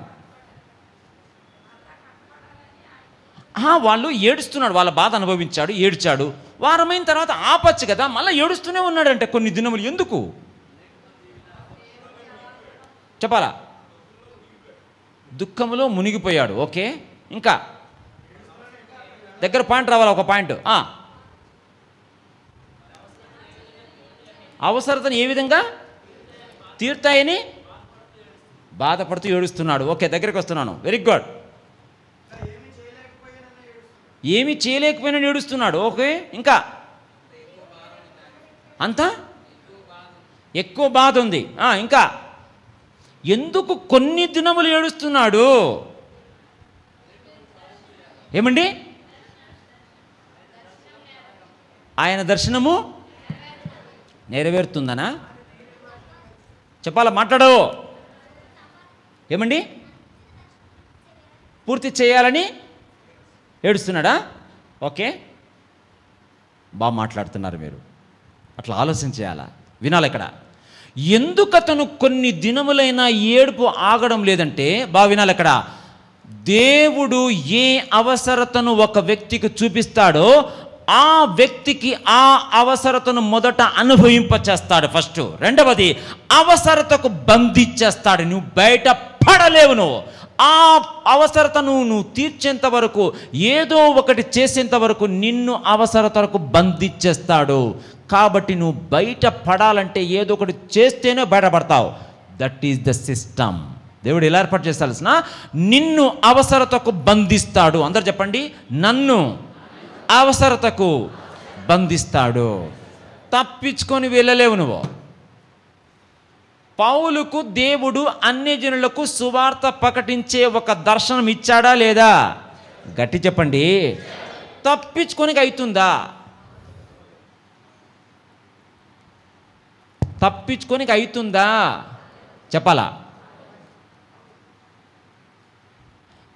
వాళ్ళు ఏడుస్తున్నాడు, వాళ్ళ బాధ అనుభవించాడు, ఏడ్చాడు, వారమైన తర్వాత ఆపచ్చు కదా. మళ్ళీ ఏడుస్తూనే ఉన్నాడంటే కొన్ని దినములు. ఎందుకు చెప్పాలా? దుఃఖములో మునిగిపోయాడు. ఓకే, ఇంకా దగ్గర పాయింట్ రావాలి. ఒక పాయింట్, అవసరతను ఏ విధంగా తీర్తాయని బాధపడుతూ ఏడుస్తున్నాడు. ఓకే, దగ్గరికి వస్తున్నాను. Very good. ఏమీ చేయలేకపోయినా ఏడుస్తున్నాడు. ఓకే, ఇంకా అంతా ఎక్కువ బాధ ఉంది. ఇంకా ఎందుకు కొన్ని దినములు ఏడుస్తున్నాడు? ఏమండి? ఆయన దర్శనము నెరవేరుతుందనా? చెప్పాలా? మాట్లాడవు. ఏమండి? పూర్తి చేయాలని ఏడుస్తున్నాడా? ఓకే, బాగా మాట్లాడుతున్నారు మీరు. అట్లా ఆలోచన చేయాలా, వినాలి. ఇక్కడ ఎందుకు అతను కొన్ని దినములైనా ఏడుపు ఆగడం లేదంటే బాగా వినాలి. ఇక్కడ దేవుడు ఏ అవసరతను ఒక వ్యక్తికి చూపిస్తాడో ఆ వ్యక్తికి ఆ అవసరతను మొదట అనుభవింపచేస్తాడు ఫస్ట్. రెండవది అవసరతకు బంధించేస్తాడు. నువ్వు బయట పడలేవు. నువ్వు ఆ అవసరతను నువ్వు తీర్చేంత వరకు, ఏదో ఒకటి చేసేంత వరకు నిన్ను అవసరతకు బంధించేస్తాడు. కాబట్టి నువ్వు బయట పడాలంటే ఏదో ఒకటి చేస్తేనే బయటపడతావు. That is the system. దేవుడు ఎలా ఏర్పాటు చేస్తాల్సిన, నిన్ను అవసరతకు బంధిస్తాడు. అందరు చెప్పండి, నన్ను అవసరతకు బంధిస్తాడు. తప్పించుకొని వెళ్ళలేవు నువ్వు. పౌలుకు దేవుడు అన్యజనులకు సువార్త ప్రకటించే ఒక దర్శనం ఇచ్చాడా లేదా? గట్టి చెప్పండి. తప్పించుకోనికి అవుతుందా? తప్పించుకోనికి అవుతుందా చెప్పాలా?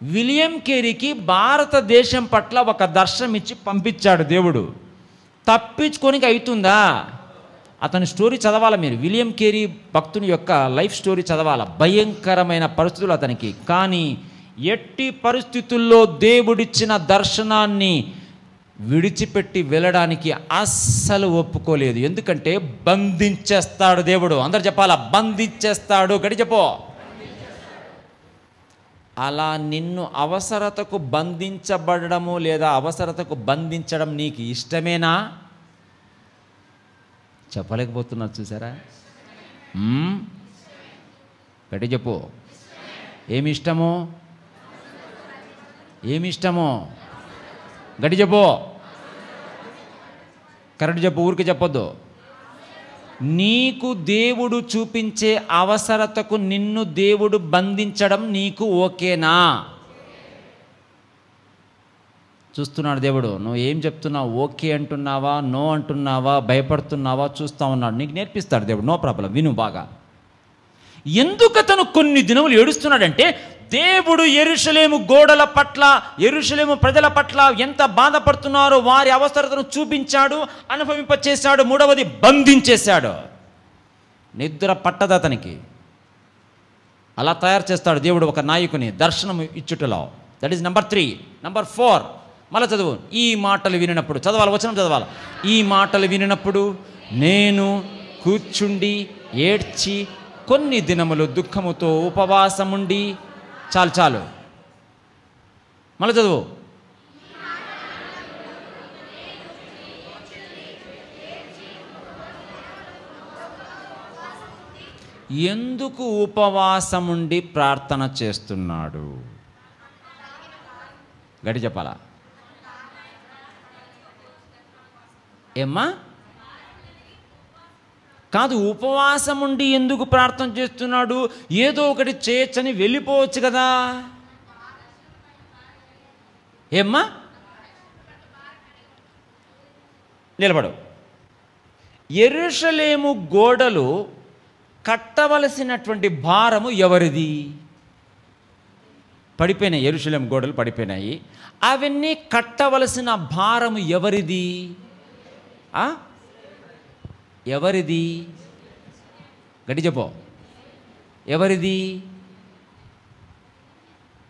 విలియం కేరీకి భారతదేశం పట్ల ఒక దర్శనం ఇచ్చి పంపించాడు దేవుడు. తప్పించుకోనికి అవుతుందా? అతని స్టోరీ చదవాలా మీరు. విలియం కేరీ భక్తుని యొక్క లైఫ్ స్టోరీ చదవాలా. భయంకరమైన పరిస్థితులు అతనికి. కానీ ఎట్టి పరిస్థితుల్లో దేవుడిచ్చిన దర్శనాన్ని విడిచిపెట్టి వెళ్ళడానికి అస్సలు ఒప్పుకోలేదు. ఎందుకంటే బంధించేస్తాడు దేవుడు. అందరు చెప్పాలా, బంధించేస్తాడు. గడి చెప్పో. అలా నిన్ను అవసరతకు బంధించబడము లేదా అవసరతకు బంధించడం నీకు ఇష్టమేనా? చెప్పలేకపోతున్నారు, చూసారా? గట్టి చెప్పు. ఏమి ఇష్టమో? ఏమి ఇష్టమో? గట్టి చెప్పు. కరెక్ట్ చెప్పు, ఊరికి చెప్పొద్దు. నీకు దేవుడు చూపించే అవసరతకు నిన్ను దేవుడు బంధించడం నీకు ఓకేనా? చూస్తున్నాడు దేవుడు. నువ్వు ఏం చెప్తున్నావు? ఓకే అంటున్నావా, నో అంటున్నావా, భయపడుతున్నావా చూస్తూ ఉన్నాడు. నీకు నేర్పిస్తాడు దేవుడు. నో ప్రాబ్లం, విను బాగా. ఎందుకు అతను కొన్ని దినములు ఏడుస్తున్నాడంటే, దేవుడు యెరూషలేము గోడల పట్ల, యెరూషలేము ప్రజల పట్ల ఎంత బాధపడుతున్నారో వారి అవసరతను చూపించాడు, అనుభవింపచేశాడు. మూడవది, బంధించేశాడు. నిద్ర పట్టదు అతనికి. అలా తయారు చేస్తాడు దేవుడు ఒక నాయకుని దర్శనం ఇచ్చుటలో. That is number 3. నెంబర్ 4 మళ్ళీ చదువు. ఈ మాటలు వినినప్పుడు, చదవాలి, వచనం చదవాలి. ఈ మాటలు వినినప్పుడు నేను కూర్చుండి ఏడ్చి కొన్ని దినములు దుఃఖముతో ఉపవాసముండి. చాలు చాలు, మళ్ళీ చదువు. ఎందుకు ఉపవాసముండి ప్రార్థన చేస్తున్నాడు? గట్టి చెప్పాలా? ఏమ్మా? కాదు, ఉపవాసం ఉండి ఎందుకు ప్రార్థన చేస్తున్నాడు? ఏదో ఒకటి చేయొచ్చని వెళ్ళిపోవచ్చు కదా. ఏమ్మా? నిలబడు. యెరూషలేము గోడలు కట్టవలసినటువంటి భారము ఎవరిది? పడిపోయినాయి. యెరూషలేము గోడలు పడిపోయినాయి. అవన్నీ కట్టవలసిన భారము ఎవరిది? ఎవరిది? గట్టి చెప్పు. ఎవరిది?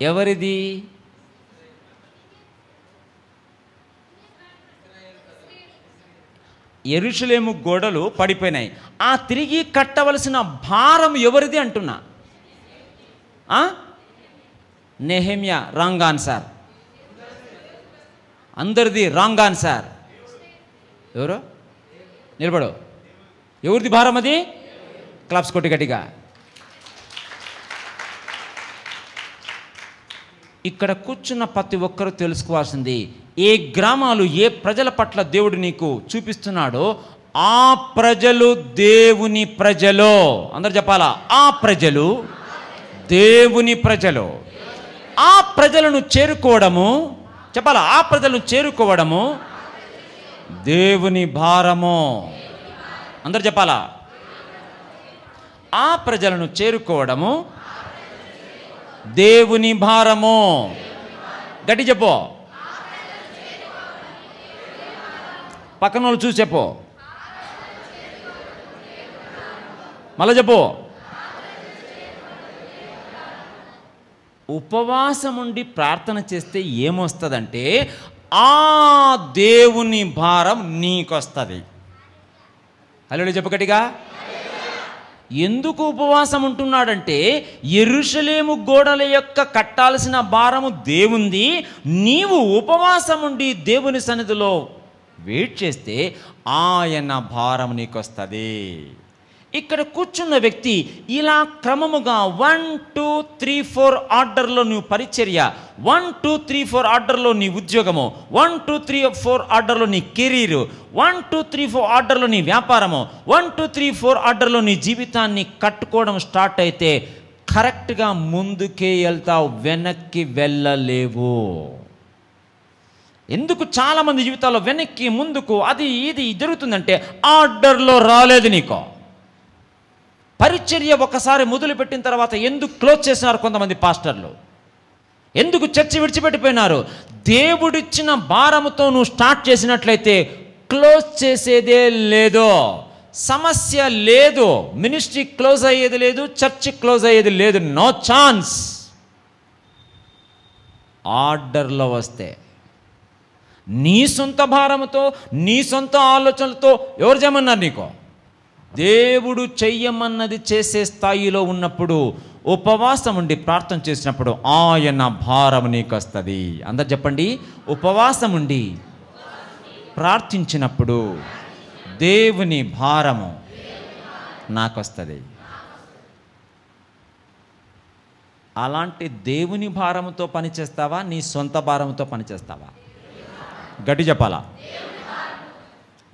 ఎవరిది? యెరూషలేము గోడలు పడిపోయినాయి. ఆ తిరిగి కట్టవలసిన భారం ఎవరిది అంటున్నా? నెహెమ్యా. Wrong answer. అందరిది రాంగ్ ఆన్సర్. ఎవరు? నిలబడు. ఎవరిది భారం అది? క్లాప్స్ కొట్టి గట్టిగా. ఇక్కడ కూర్చున్న ప్రతి ఒక్కరూ తెలుసుకోవాల్సింది, ఏ గ్రామాలు, ఏ ప్రజల పట్ల దేవుడు నీకు చూపిస్తున్నాడో ఆ ప్రజలు దేవుని ప్రజలు. అందరు చెప్పాలా? ఆ ప్రజలు దేవుని ప్రజలు. ఆ ప్రజలను చేరుకోవడము, చెప్పాలా? ఆ ప్రజలను చేరుకోవడము దేవుని భారము. అందరు చెప్పాలా? ఆ ప్రజలను చేరుకోవడము దేవుని భారము. గట్టి చెప్పు. పక్కన వాళ్ళు చూసి చెప్పు. మళ్ళా చెప్పు. ఉపవాసం ఉండి ప్రార్థన చేస్తే ఏమొస్తుందంటే, ఆ దేవుని భారం నీకొస్తుంది. హలో చెప్పు గట్టిగా. ఎందుకు ఉపవాసం ఉంటున్నాడంటే, యెరూషలేము గోడల యొక్క కట్టాల్సిన భారము దేవుంది. నీవు ఉపవాసం ఉండి దేవుని సన్నిధిలో వెయిట్ చేస్తే ఆయన భారం నీకు వస్తుంది. ఇక్కడ కూర్చున్న వ్యక్తి ఇలా క్రమముగా 1 2 3 4 ఆర్డర్లో నువ్వు పరిచర్య, 1 2 3 4 ఆర్డర్లో నీ ఉద్యోగము, 1 2 3 4 ఆర్డర్లో నీ కెరీరు, 1 2 3 4 ఆర్డర్లో నీ వ్యాపారము, 1 2 3 4 ఆర్డర్లో నీ జీవితాన్ని కట్టుకోవడం స్టార్ట్ అయితే కరెక్ట్గా ముందుకే వెళ్తావు, వెనక్కి వెళ్ళలేవు. ఎందుకు చాలామంది జీవితాల్లో వెనక్కి ముందుకు అది ఇది జరుగుతుందంటే ఆర్డర్లో రాలేదు. నీకు పరిచర్య ఒకసారి మొదలుపెట్టిన తర్వాత ఎందుకు క్లోజ్ చేసినారు కొంతమంది పాస్టర్లు? ఎందుకు చర్చి విడిచిపెట్టిపోయినారు? దేవుడిచ్చిన భారముతో నువ్వు స్టార్ట్ చేసినట్లయితే క్లోజ్ చేసేదే లేదు, సమస్య లేదు, మినిస్ట్రీ క్లోజ్ అయ్యేది లేదు, చర్చి క్లోజ్ అయ్యేది లేదు, నో ఛాన్స్. ఆర్డర్లో వస్తే నీ సొంత భారముతో నీ సొంత ఆలోచనలతో ఎవరు చేయమన్నారు? నీకు దేవుడు చెయ్యమన్నది చేసే స్థాయిలో ఉన్నప్పుడు, ఉపవాసం ఉండి ప్రార్థన చేసినప్పుడు ఆయన భారం నీకు వస్తుంది. అందరు చెప్పండి, ఉపవాసం ఉండి ప్రార్థించినప్పుడు దేవుని భారము నాకు వస్తుంది. అలాంటి దేవుని భారముతో పనిచేస్తావా, నీ సొంత భారముతో పనిచేస్తావా? గట్టి చెప్పాలా?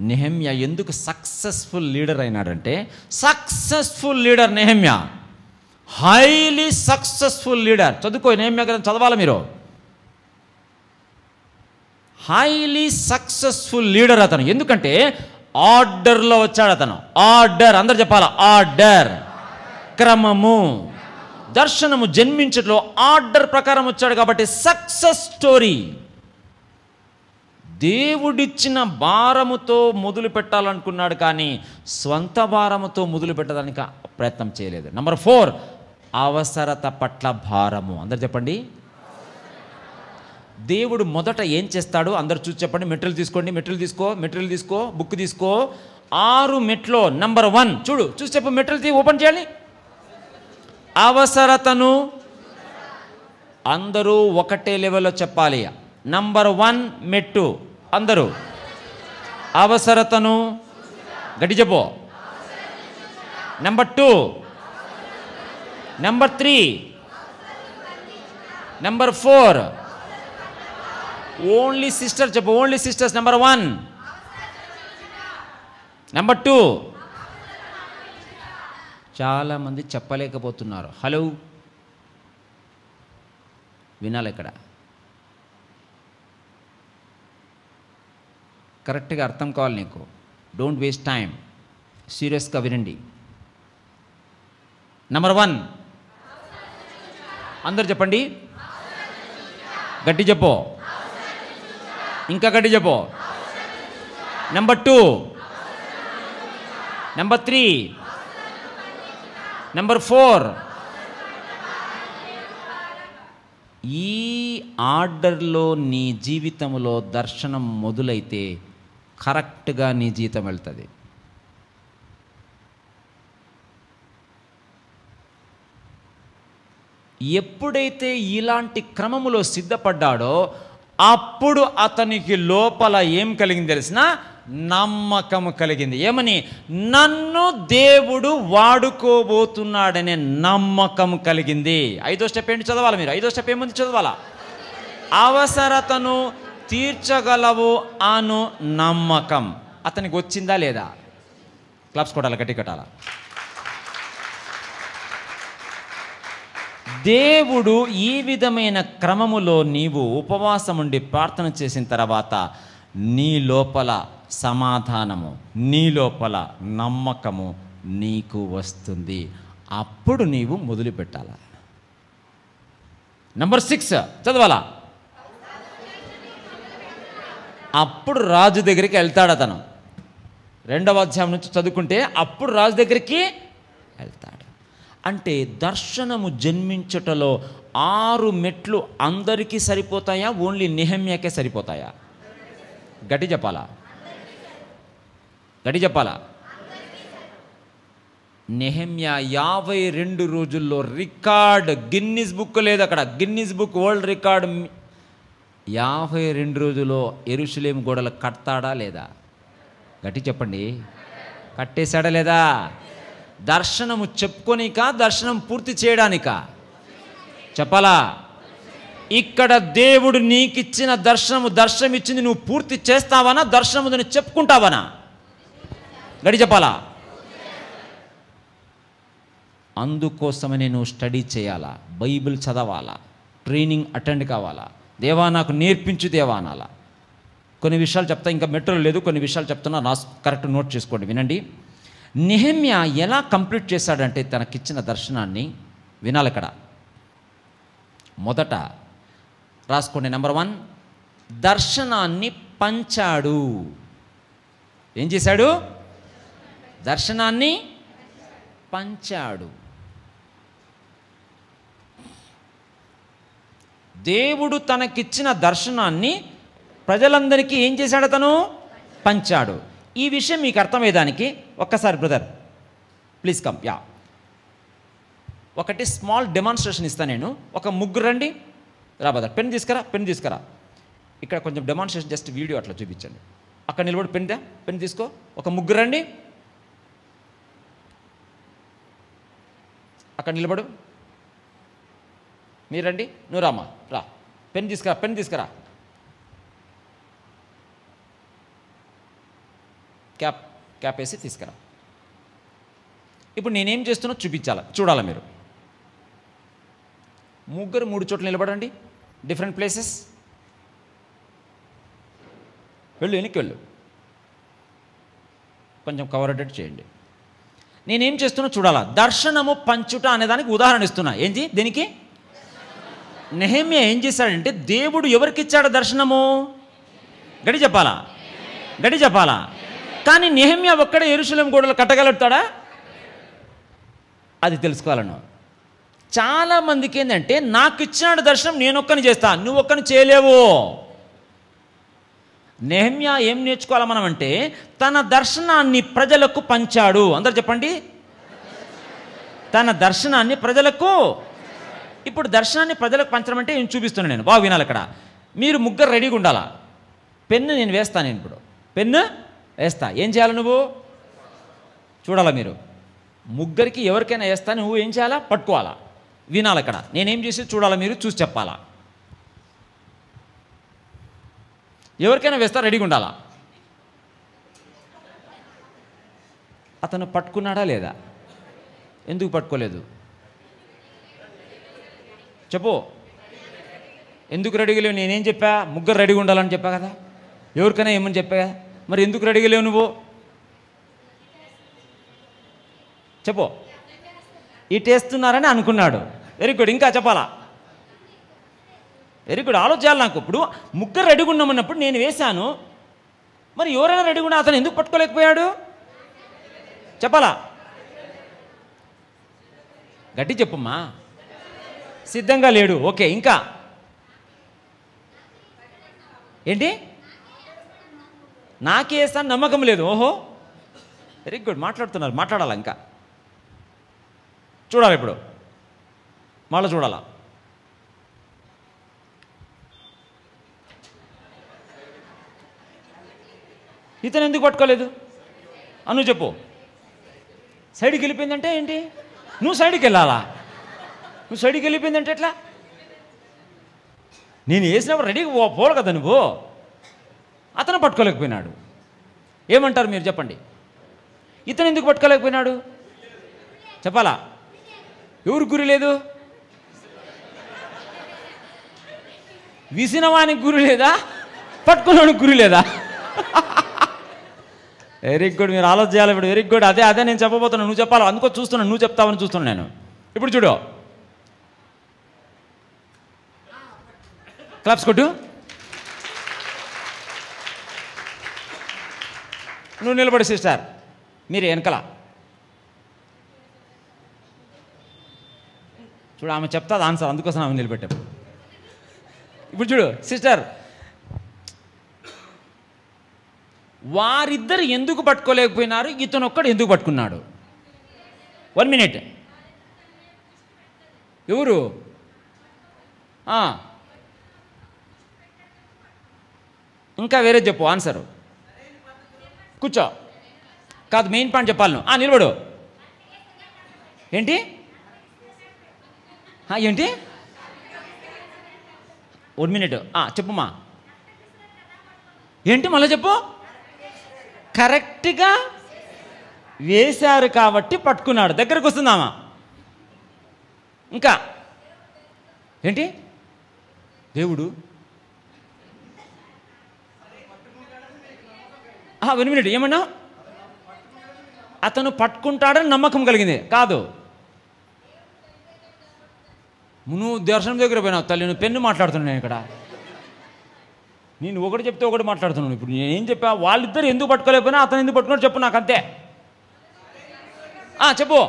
నెహెమ్యా ఎందుకు సక్సెస్ఫుల్ లీడర్ అయినాడంటే, successful leader Nehemiah, highly successful leader. చదువుకో, నెహెమ్యా గ్రంథం చదవాలి మీరు. హైలీ సక్సెస్ఫుల్ లీడర్ అతను. ఎందుకంటే ఆర్డర్లో వచ్చాడు అతను. ఆర్డర్, అందరు చెప్పాలా? ఆర్డర్, క్రమము, దర్శనము జన్మించట్లో ఆర్డర్ ప్రకారం వచ్చాడు కాబట్టి సక్సెస్ స్టోరీ. దేవుడిచ్చిన భారముతో మొదలు పెట్టాలనుకున్నాడు కానీ స్వంత భారముతో మొదలు పెట్టడానికి ప్రయత్నం చేయలేదు. నెంబర్ 4, అవసరత పట్ల భారము. అందరు చెప్పండి. దేవుడు మొదట ఏం చేస్తాడు? అందరు చూసి చెప్పండి. మెటీరియల్ తీసుకోండి, మెటీరియల్ తీసుకో, బుక్ తీసుకో. 6 మెట్లో నెంబర్ 1 చూడు, చూసి చెప్పు. మెటీరియల్ ఓపెన్ చేయాలి. అవసరతను అందరూ ఒకటే లెవెల్లో చెప్పాలి. నంబర్ 1 మెట్టు అందరూ అవసరతను గట్టి చెప్పు. Number 2, number 3, number 4 only sister చెప్పు. Only sisters. నెంబర్ 1, నెంబర్ 2 చాలామంది చెప్పలేకపోతున్నారు. హలో, వినాలి ఇక్కడ. కరెక్ట్గా అర్థం కావాలి నీకు. డోంట్ వేస్ట్ టైం, సీరియస్గా వినండి. నెంబర్ 1 అందరు చెప్పండి. గట్టి చెప్పు, ఇంకా గట్టి చెప్పు. Number 2, number 3, number 4. ఈ ఆర్డర్లో నీ జీవితంలో దర్శనం మొదలైతే కరెక్ట్గా నీ జీవితం వెళ్తుంది. ఎప్పుడైతే ఇలాంటి క్రమములో సిద్ధపడ్డాడో అప్పుడు అతనికి లోపల ఏం కలిగింది తెలిసిన? నమ్మకం కలిగింది. ఏమని? నన్ను దేవుడు వాడుకోబోతున్నాడనే నమ్మకం కలిగింది. 5వ స్టెప్ ఏంటి చదవాలి మీరు? 5వ స్టెప్ ఏముంది చదవాలా? అవసరతను తీర్చగలవు అను నమ్మకం అతనికి వచ్చిందా లేదా? క్లాప్స్ కొట్టాలి, గట్టి కొట్టాలా. దేవుడు ఈ విధమైన క్రమములో నీవు ఉపవాసం ఉండి ప్రార్థన చేసిన తర్వాత నీ లోపల సమాధానము, నీ లోపల నమ్మకము నీకు వస్తుంది. అప్పుడు నీవు మొదలు పెట్టాల. నెంబర్ 6 చదవాలా? అప్పుడు రాజు దగ్గరికి వెళ్తాడు అతను. 2వ అధ్యాయం నుంచి చదువుకుంటే అప్పుడు రాజు దగ్గరికి వెళ్తాడు. అంటే దర్శనము జన్మించుటలో 6 మెట్లు అందరికీ సరిపోతాయా? ఓన్లీ నెహెమ్యాకే సరిపోతాయా? గట్టి చెప్పాలా? గట్టి చెప్పాలా? నెహెమ్యా 52 రోజుల్లో రికార్డ్, గిన్నిస్ బుక్ లేదు అక్కడ, గిన్నిస్ బుక్ వరల్డ్ రికార్డ్ 52 రోజుల్లో యెరూషలేము గోడలు కడతాడా లేదా? గట్టి చెప్పండి. కట్టేశాడా లేదా? దర్శనము చెప్పుకోనిక, దర్శనం పూర్తి చేయడానిక? చెప్పాలా? ఇక్కడ దేవుడు నీకిచ్చిన దర్శనం ఇచ్చింది నువ్వు పూర్తి చేస్తావనా, దర్శనము నువ్వు చెప్పుకుంటావనా? గడి చెప్పాలా? అందుకోసమనే నువ్వు స్టడీ చేయాలా, బైబిల్ చదవాలా, ట్రైనింగ్ అటెండ్ కావాలా. దేవా నాకు నేర్పించు దేవా అనాలా. కొన్ని విషయాలు చెప్తా, ఇంకా మెట్రో లేదు, కొన్ని విషయాలు చెప్తున్నా, కరెక్ట్ నోట్ చేసుకోండి, వినండి. నెహెమ్యా ఎలా కంప్లీట్ చేశాడంటే తనకిచ్చిన దర్శనాన్ని వినాలి. ఇక్కడ మొదట రాసుకోండి. నెంబర్ 1, దర్శనాన్ని పంచాడు. ఏం చేశాడు? దర్శనాన్ని పంచాడు. దేవుడు తనకిచ్చిన దర్శనాన్ని ప్రజలందరికీ ఏం చేశాడు? అతను పంచాడు. ఈ విషయం మీకు అర్థమయ్యేదానికి ఒక్కసారి బ్రదర్ ప్లీజ్ కమ్. యా, ఒకటి స్మాల్ డెమాన్స్ట్రేషన్ ఇస్తాను నేను. ఒక ముగ్గురు రండి. రా బ్రదర్, పెన్ తీసుకురా. ఇక్కడ కొంచెం డెమాన్స్ట్రేషన్, జస్ట్ వీడియో అట్లా చూపించండి. అక్కడ నిలబడి పెన్ తీసుకో. ఒక ముగ్గురు రండి. అక్కడ నిలబడు. మీరండి. నువ్వు రామా, రా. పెన్ తీసుకురా. క్యాప్ వేసి తీసుకురా. ఇప్పుడు నేనేం చేస్తున్నా చూడాలా మీరు. ముగ్గురు 3 చోట్ల నిలబడండి, డిఫరెంట్ ప్లేసెస్. వెనక్కి వెళ్ళు, కొంచెం కవరేటెడ్ చేయండి. నేనేం చేస్తున్నా చూడాలా. దర్శనము పంచుట అనేదానికి ఉదాహరణ ఇస్తున్నా. ఏంటి దీనికి? నెహెమ్యా ఏం చేశాడంటే, దేవుడు ఎవరికి ఇచ్చాడు దర్శనము? గడి చెప్పాలా? కానీ నెహెమ్యా ఒక్కడే యెరూషలేము గోడలు కట్టగలుగుతాడా? అది తెలుసుకోవాలను. చాలామందికి ఏంటంటే, నాకు ఇచ్చిన దర్శనం నేను ఒక్కని చేస్తా, నువ్వు ఒక్కని చేయలేవు. నెహెమ్యా ఏం నేర్చుకోవాలి మనం అంటే, తన దర్శనాన్ని ప్రజలకు పంచాడు. అందరు చెప్పండి, తన దర్శనాన్ని ప్రజలకు. ఇప్పుడు దర్శనాన్ని ప్రజలకు పంచడం అంటే నేను చూపిస్తున్నాను. నేను బాగా వినాలి. ఇక్కడ మీరు ముగ్గురు రెడీగా ఉండాలా. పెన్ను నేను వేస్తాను. నేను ఇప్పుడు పెన్ను వేస్తా. ఏం చేయాలి? నువ్వు చూడాలా. మీరు ముగ్గురికి ఎవరికైనా వేస్తా, నువ్వు ఏం చేయాలా? పట్టుకోవాలా. వినాలి. ఇక్కడ నేనేం చేసి చూడాలా, మీరు చూసి చెప్పాలా. ఎవరికైనా వేస్తా, రెడీగా ఉండాలా. అతను పట్టుకున్నాడా లేదా? ఎందుకు పట్టుకోలేదు? చెప్పు. ఎందుకు రెడీగా లేవు? నేనేం చెప్పా? ముగ్గురు రెడీగా ఉండాలని చెప్పా కదా. ఎవరికైనా ఏమని చెప్పా కదా. మరి ఎందుకు రెడీగా లేవు నువ్వు? చెప్పు. ఇటేస్తున్నారని అనుకున్నాడు. Very good. ఇంకా చెప్పాలా? Very good. ఆలోచించాలి. నాకు ఇప్పుడు ముగ్గురు రెడీగా ఉన్నామన్నప్పుడు నేను వేశాను. మరి ఎవరైనా రెడీగా ఉన్నా అతను ఎందుకు పట్టుకోలేకపోయాడు? చెప్పాలా? గట్టి చెప్పమ్మా. సిద్ధంగా లేడు. ఓకే. ఇంకా ఏంటి? నాకే వేస్తాను నమ్మకం లేదు. ఓహో, వెరీ గుడ్. మాట్లాడాలా. ఇంకా చూడాలి. ఇప్పుడు మళ్ళీ చూడాలా. ఇతను ఎందుకు పట్టుకోలేదు? నువ్వు చెప్పు. సైడ్కి వెళ్ళిపోయిందంటే ఏంటి? నువ్వు సైడ్కి వెళ్ళాలా? నువ్వు సైడ్కి వెళ్ళిపోయిందంటే ఎట్లా? నేను వేసినప్పుడు రెడీగా పోవాలి కదా నువ్వు. అతను పట్టుకోలేకపోయినాడు. ఏమంటారు మీరు? చెప్పండి. ఇతను ఎందుకు పట్టుకోలేకపోయినాడు? చెప్పాలా? ఎవరికి గురి లేదు? విసినవానికి గురి లేదా? పట్టుకున్నానికి గురి లేదా? Very good. మీరు ఆలోచన చేయాలి ఇప్పుడు. Very good. అదే నేను చెప్పబోతున్నాను. నువ్వు చెప్పాలి. అందుకో చూస్తున్నాను, నువ్వు చెప్తావని చూస్తున్నాను నేను. ఇప్పుడు చూడు. క్లాప్స్ కొట్టు. నువ్వు నిలబడి సిస్టర్, మీరు వెనకల చూడు. ఆమె చెప్తాది ఆన్సర్, అందుకోసం ఆమె నిలబెట్టాం. ఇప్పుడు చూడు సిస్టర్, వారిద్దరు ఎందుకు పట్టుకోలేకపోయినారు? ఇతను ఒక్కడు ఎందుకు పట్టుకున్నాడు? 1 మినిట్. ఎవరు? ఇంకా వేరే చెప్పు ఆన్సరు. కూర్చో. కాదు, మెయిన్ పాయింట్ చెప్పాలి నువ్వు. నిలబడు. ఏంటి ఏంటి 1 మినిట్ చెప్పుమా. ఏంటి మళ్ళీ చెప్పు. కరెక్ట్గా వేశారు కాబట్టి పట్టుకున్నాడు. దగ్గరకు వస్తుందామా? ఇంకా ఏంటి దేవుడు 1 మినిట్ ఏమన్నా? అతను పట్టుకుంటాడని నమ్మకం కలిగింది. కాదు, నువ్వు దర్శనం దగ్గర పోయినావు తల్లి. నువ్వు పెన్ను మాట్లాడుతున్నాను నేను ఇక్కడ. నేను ఒకటి చెప్తే ఒకటి మాట్లాడుతున్నాను. ఇప్పుడు నేను ఏం చెప్పా? వాళ్ళిద్దరు ఎందుకు పట్టుకోలేకపోయినా అతను ఎందుకు పట్టుకున్నాడు చెప్పు నాకు, అంతే. చెప్పు.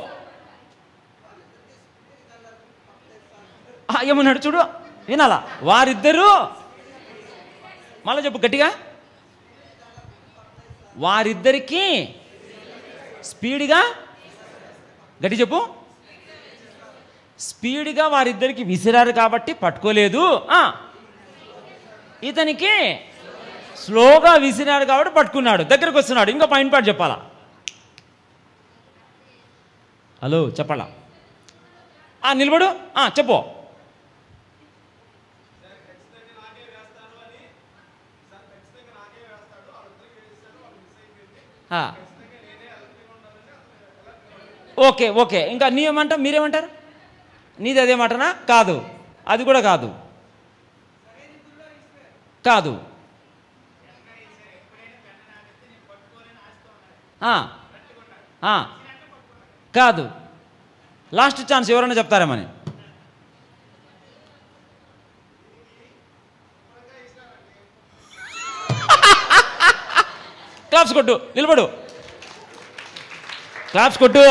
ఏమన్నాడు చూడు, వినాలా? వారిద్దరూ మళ్ళీ చెప్పు గట్టిగా. వారిద్దరికీ స్పీడ్గా, గట్టి చెప్పు. స్పీడ్గా వారిద్దరికి విసిరారు కాబట్టి పట్టుకోలేదు. ఇతనికి స్లోగా విసిరారు కాబట్టి పట్టుకున్నాడు. దగ్గరకు వస్తున్నాడు. ఇంకా పాయింట్ పాటు చెప్పాలా? హలో చెప్పాలా? నిలబడు. చెప్పు. Okay okay. ఇంకా నీవేమంటావు? మీరేమంటారు? నీది అదే మాటనా? కాదు, అది కూడా కాదు. కాదు, కాదు. లాస్ట్ ఛాన్స్ ఎవరైనా చెప్తారేమని. క్లాప్స్ కొట్టు. నిలబడు. క్లాప్స్ కొట్టు.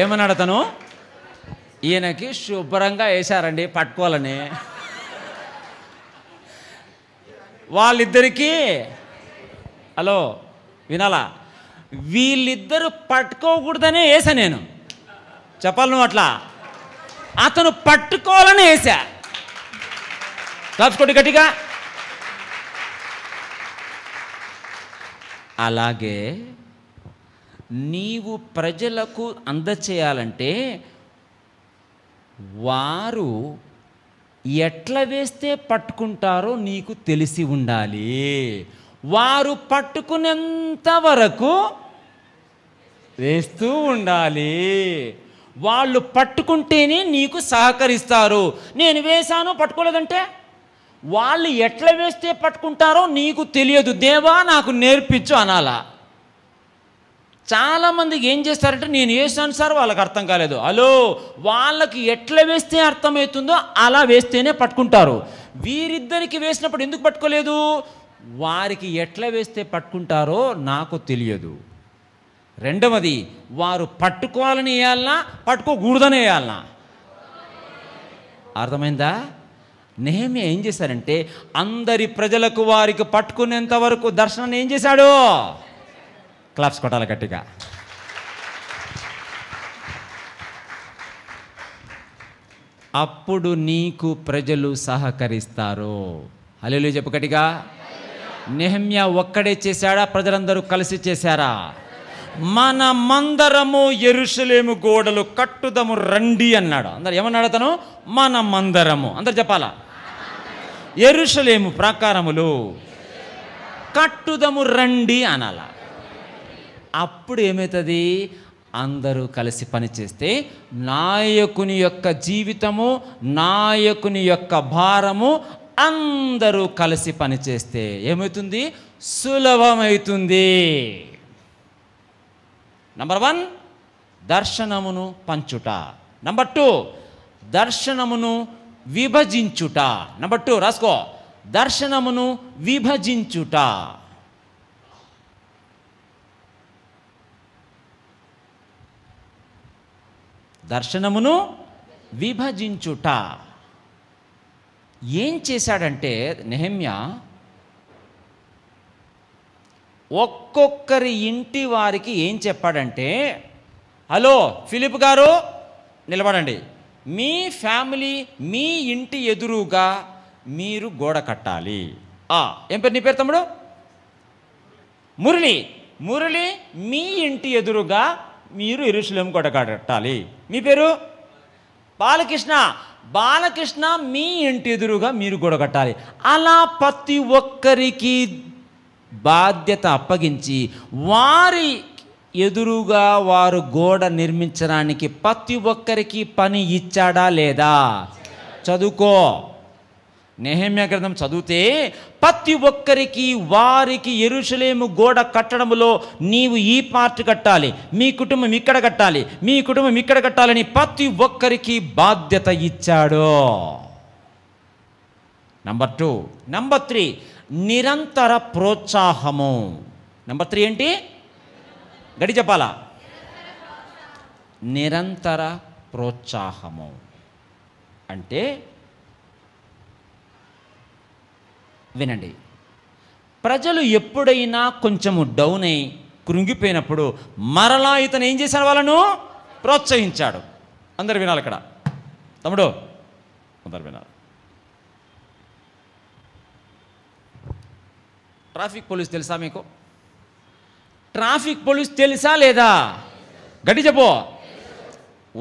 ఏమన్నాడు అతను? ఈయనకి శుభ్రంగా వేశారండి పట్టుకోవాలని. వాళ్ళిద్దరికీ హలో వినాలా? వీళ్ళిద్దరు పట్టుకోకూడదనే వేసా నేను. చెప్పాలి నువ్వు అట్లా. అతను పట్టుకోవాలని వేసా. క్లాప్స్ కొట్టు గట్టిగా. అలాగే నీవు ప్రజలకు అందచేయాలంటే వారు ఎట్లా వేస్తే పట్టుకుంటారో నీకు తెలిసి ఉండాలి. వారు పట్టుకునేంత వరకు వేస్తూ ఉండాలి. వాళ్ళు పట్టుకుంటేనే నీకు సహకరిస్తారు. నేను వేశాను పట్టుకోలేదంటే వాళ్ళు ఎట్లా వేస్తే పట్టుకుంటారో నీకు తెలియదు. దేవా నాకు నేర్పించు అనాలా. చాలామందికి ఏం చేస్తారంటే నేను వేసాను సార్ వాళ్ళకి అర్థం కాలేదు. హలో, వాళ్ళకి ఎట్లా వేస్తే అర్థమవుతుందో అలా వేస్తేనే పట్టుకుంటారు. వీరిద్దరికి వేసినప్పుడు ఎందుకు పట్టుకోలేదు? వారికి ఎట్లా వేస్తే పట్టుకుంటారో నాకు తెలియదు. రెండవది, వారు పట్టుకోవాలని వేయాలనా పట్టుకోకూడదని వేయాలనా? అర్థమైందా? నెహెమ్యా ఏం చేశారంటే అందరి ప్రజలకు వారికి పట్టుకునేంత వరకు దర్శనాన్ని ఏం చేశాడు? క్లాప్స్ కొట్టాలి గట్టిగా. అప్పుడు నీకు ప్రజలు సహకరిస్తారు. హల్లెలూయా చెప్పు గట్టిగా. నెహెమ్యా ఒక్కడే చేశాడా? ప్రజలందరూ కలిసి చేశారా? మనమందరము యెరూషలేము గోడలు కట్టుదము రండి అన్నాడు. అందరు ఏమన్నాడు అతను? మనమందరము. అందరు చెప్పాలా? యెరూషలేము ప్రాకారములు కట్టుదము రండి అనాల. అప్పుడు ఏమవుతుంది? అందరూ కలిసి పనిచేస్తే నాయకుని యొక్క జీవితము, నాయకుని యొక్క భారము అందరూ కలిసి పనిచేస్తే ఏమవుతుంది? సులభమవుతుంది. నంబర్ 1 దర్శనమును పంచుట. నంబర్ 2 దర్శనమును విభజించుట. నంబర్ 2 రాసుకో, దర్శనమును విభజించుట. దర్శనమును విభజించుట. ఏం చేశాడంటే నెహెమ్యా ఒక్కొక్కరి ఇంటి వారికి ఏం చెప్పాడంటే, హలో ఫిలిప్ గారు నిలబడండి, మీ ఫ్యామిలీ మీ ఇంటి ఎదురుగా మీరు గోడ కట్టాలి. ఏం పేరు నీ పేరు తమ్ముడు? మురళి. మురళి, మీ ఇంటి ఎదురుగా మీరు యెరూషలేము గోడ కట్టాలి. మీ పేరు? బాలకృష్ణ. బాలకృష్ణ, మీ ఇంటి ఎదురుగా మీరు గోడ కట్టాలి. అలా ప్రతి ఒక్కరికి బాధ్యత అప్పగించి వారి ఎదురుగా వారు గోడ నిర్మించడానికి ప్రతి ఒక్కరికి పని ఇచ్చాడా లేదా? చదువుకో. నెహెమ్యా గ్రంథం చదివితే ప్రతి ఒక్కరికి వారికి యెరూషలేము గోడ కట్టడంలో నీవు ఈ పార్ట్ కట్టాలి, మీ కుటుంబం ఇక్కడ కట్టాలి, మీ కుటుంబం ఇక్కడ కట్టాలని ప్రతి ఒక్కరికి బాధ్యత ఇచ్చాడు. నంబర్ 2. నంబర్ 3, నిరంతర ప్రోత్సాహము. నంబర్ 3 ఏంటి? గడి చెప్పాలా? నిరంతర ప్రోత్సాహము అంటే వినండి, ప్రజలు ఎప్పుడైనా కొంచెము డౌన్ అయి కృంగిపోయినప్పుడు మరలా ఇతను ఏం చేశాడు? వాళ్ళను ప్రోత్సహించాడు. అందరు వినాలి ఇక్కడ తమ్ముడు, అందరు వినాలి. ట్రాఫిక్ పోలీస్ తెలుసా మీకు? ట్రాఫిక్ పోలీస్ తెలుసా లేదా? గట్టి చెప్పు.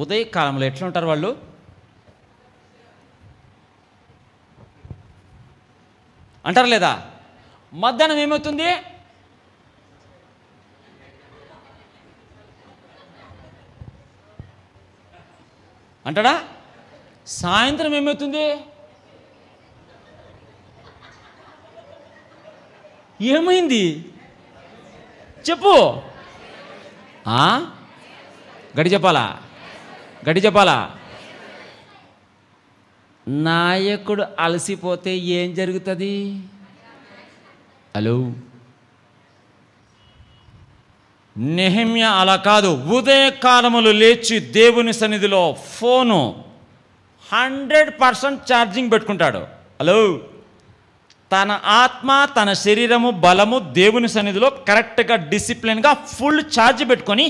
ఉదయకాలంలో ఎట్లా ఉంటారు వాళ్ళు? అంటారు లేదా? మధ్యాహ్నం ఏమవుతుంది? అంటాడా? సాయంత్రం ఏమవుతుంది? ఏమైంది చెప్పు. గడి చెప్పాలా? గడి చెప్పాలా? నాయకుడు అలసిపోతే ఏం జరుగుతుంది? హలో, నెహెమ్యా అలా కాదు. ఉదయకాలములు లేచి దేవుని సన్నిధిలో ఫోను 100% ఛార్జింగ్ పెట్టుకుంటాడు. హలో, తన ఆత్మ, తన శరీరము, బలము దేవుని సన్నిధిలో కరెక్ట్గా డిసిప్లిన్గా ఫుల్ ఛార్జ్ పెట్టుకొని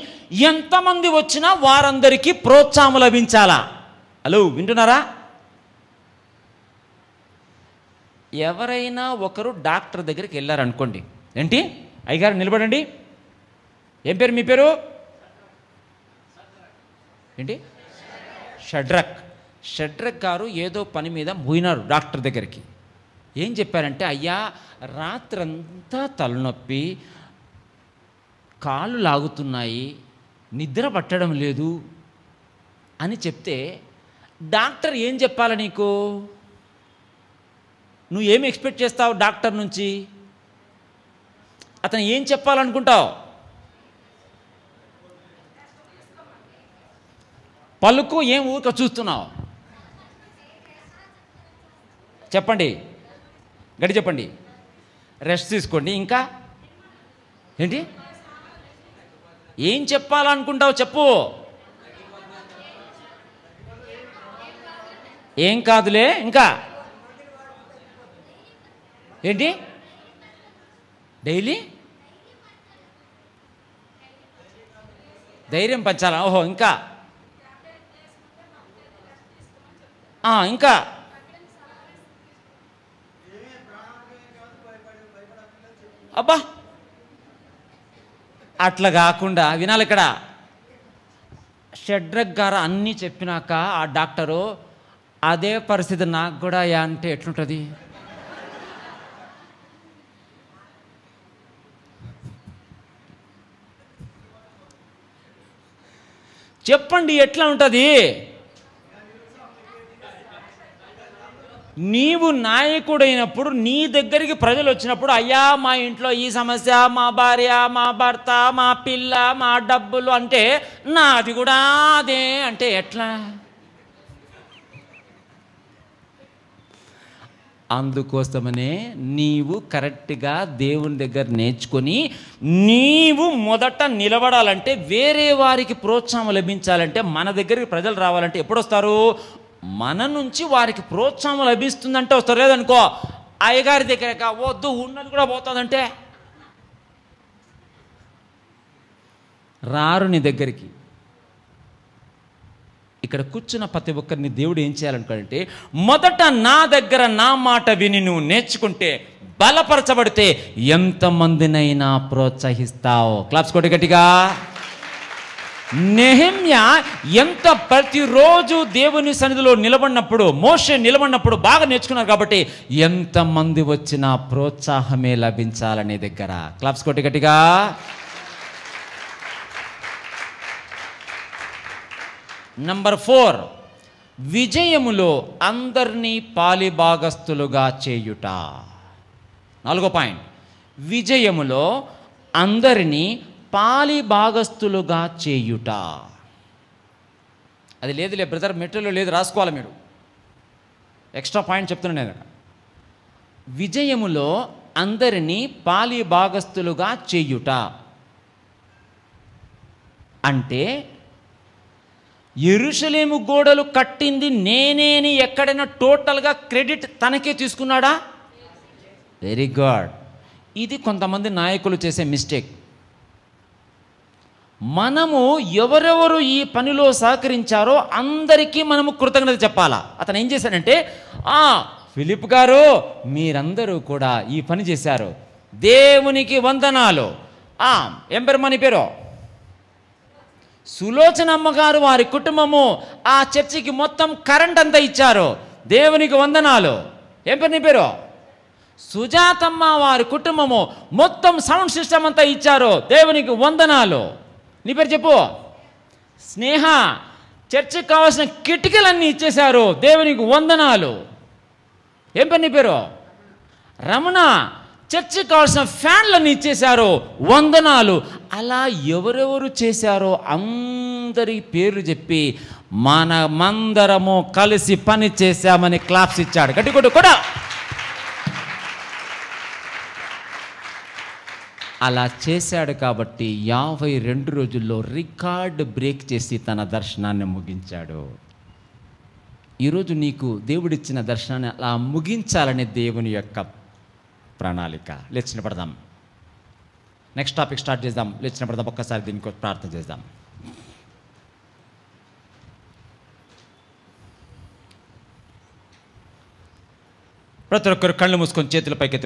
ఎంతమంది వచ్చినా వారందరికీ ప్రోత్సాహం లభించాలా. హలో, వింటున్నారా? ఎవరైనా ఒకరు డాక్టర్ దగ్గరికి వెళ్ళారనుకోండి, ఏంటి అయ్యగారు నిలబడండి, ఏం పేరు మీ పేరు? ఏంటి? షడ్రక్. షడ్రక్ గారు ఏదో పని మీద పోయినారు డాక్టర్ దగ్గరికి. ఏం చెప్పారంటే, అయ్యా రాత్రంతా తలనొప్పి, కాళ్ళు లాగుతున్నాయి, నిద్ర పట్టడం లేదు అని చెప్తే డాక్టర్ ఏం చెప్పాలి నీకు? నువ్వు ఏమి ఎక్స్పెక్ట్ చేస్తావు డాక్టర్ నుంచి? అతను ఏం చెప్పాలనుకుంటావు? పలుకు ఏం ఊరిక చూస్తున్నావు? చెప్పండి, గడి చెప్పండి. రెస్ట్ తీసుకోండి. ఇంకా ఏంటి? ఏం చెప్పాలనుకుంటావు చెప్పు. ఏం కాదులే. ఇంకా ఏంటి? డైలీ ధైర్యం పంచాలా? ఓహో, ఇంకా ఇంకా అబ్బా, అట్లా కాకుండా వినాలి ఇక్కడ. షడ్రక్ గారు అన్నీ చెప్పినాక ఆ డాక్టరు అదే పరిస్థితి నాకు కూడా అంటే ఎట్లుంటుంది? చెప్పండి, ఎట్లా ఉంటుంది? నీవు నాయకుడైనప్పుడు నీ దగ్గరికి ప్రజలు వచ్చినప్పుడు, అయ్యా మా ఇంట్లో ఈ సమస్య, మా భార్య, మా భర్త, మా పిల్ల, మా డబ్బులు అంటే నాది కూడా అదే అంటే ఎట్లా? అందుకోసమనే నీవు కరెక్ట్గా దేవుని దగ్గర నేర్చుకొని నీవు మొదట నిలబడాలంటే, వేరే వారికి ప్రోత్సాహం లభించాలంటే, మన దగ్గరికి ప్రజలు రావాలంటే ఎప్పుడు వస్తారు? మన నుంచి వారికి ప్రోత్సాహం లభిస్తుందంటే వస్తారు. లేదనుకో, అయ్యగారి దగ్గర వద్దు ఉన్నది కూడా పోతుందంటే రారు నీ దగ్గరికి. ఇక్కడ కూర్చున్న ప్రతి ఒక్కరిని దేవుడు ఏం చేయాలనుకుంటే, మొదట నా దగ్గర నా మాట విని నువ్వు నేర్చుకుంటే, బలపరచబడితే ఎంతమందినైనా ప్రోత్సహిస్తావు. క్లాప్స్ కొట్టి గట్టిగా. నెహెమ్యా ఎంత ప్రతిరోజు దేవుని సన్నిధిలో నిలబడినప్పుడు, మోషే నిలబడినప్పుడు బాగా నేర్చుకున్నారు కాబట్టి ఎంతమంది వచ్చినా ప్రోత్సాహమే లభించాలనే దగ్గర. క్లాప్స్ కొట్టి గట్టిగా. నంబర్ 4, విజయములో అందరినీ పాలిభాగస్తులుగా చేయుట. 4వ పాయింట్, విజయములో అందరినీ పాలిభాగస్తులుగా చేయుట. అది లేదులే బ్రదర్, మెట్రోలో లేదు, రాసుకోవాలి మీరు. ఎక్స్ట్రా పాయింట్ చెప్తున్నాను నేను. విజయములో అందరినీ పాలిభాగస్తులుగా చేయుట అంటే, యెరూషలేము గోడలు కట్టింది నేనే అని ఎక్కడైనా టోటల్గా క్రెడిట్ తనకే తీసుకున్నాడా? Very good. ఇది కొంతమంది నాయకులు చేసే మిస్టేక్. మనము ఎవరెవరు ఈ పనిలో సహకరించారో అందరికీ మనము కృతజ్ఞత చెప్పాలా. అతను ఏం చేశాడంటే, ఫిలిప్ గారు మీరందరూ కూడా ఈ పని చేశారు, దేవునికి వందనాలు. ఏం పేరు మన పేరు? సులోచన అమ్మగారు వారి కుటుంబము ఆ చర్చికి మొత్తం కరెంట్ అంతా ఇచ్చారు, దేవునికి వందనాలు. ఏం పేరు నీ పేరు? సుజాతమ్మ వారి కుటుంబము మొత్తం సౌండ్ సిస్టమ్ అంతా ఇచ్చారు, దేవునికి వందనాలు. నీ పేరు చెప్పు. స్నేహ చర్చికి కావాల్సిన కిటికీలన్నీ ఇచ్చేశారు, దేవునికి వందనాలు. ఏం పేరు నీ పేరు? రమణ చర్చికి కావాల్సిన ఫ్యాన్లన్నీ ఇచ్చేశారు, వందనాలు. అలా ఎవరెవరు చేశారో అందరి పేర్లు చెప్పి మనమందరము కలిసి పని చేశామని క్లాప్స్ ఇచ్చాడు. గట్టి కొట్టు కూడా. అలా చేశాడు కాబట్టి 52 రోజుల్లో రికార్డ్ బ్రేక్ చేసి తన దర్శనాన్ని ముగించాడు. ఈరోజు నీకు దేవుడిచ్చిన దర్శనాన్ని అలా ముగించాలనే దేవుని యొక్క ప్రణాళిక. లేచిన పడదాం, నెక్స్ట్ టాపిక్ స్టార్ట్ చేద్దాం. లేచిన పడదాం, ఒక్కసారి దీనికి ప్రార్థన చేద్దాం. ప్రతి ఒక్కరు కళ్ళు మూసుకొని చేతుల పైకి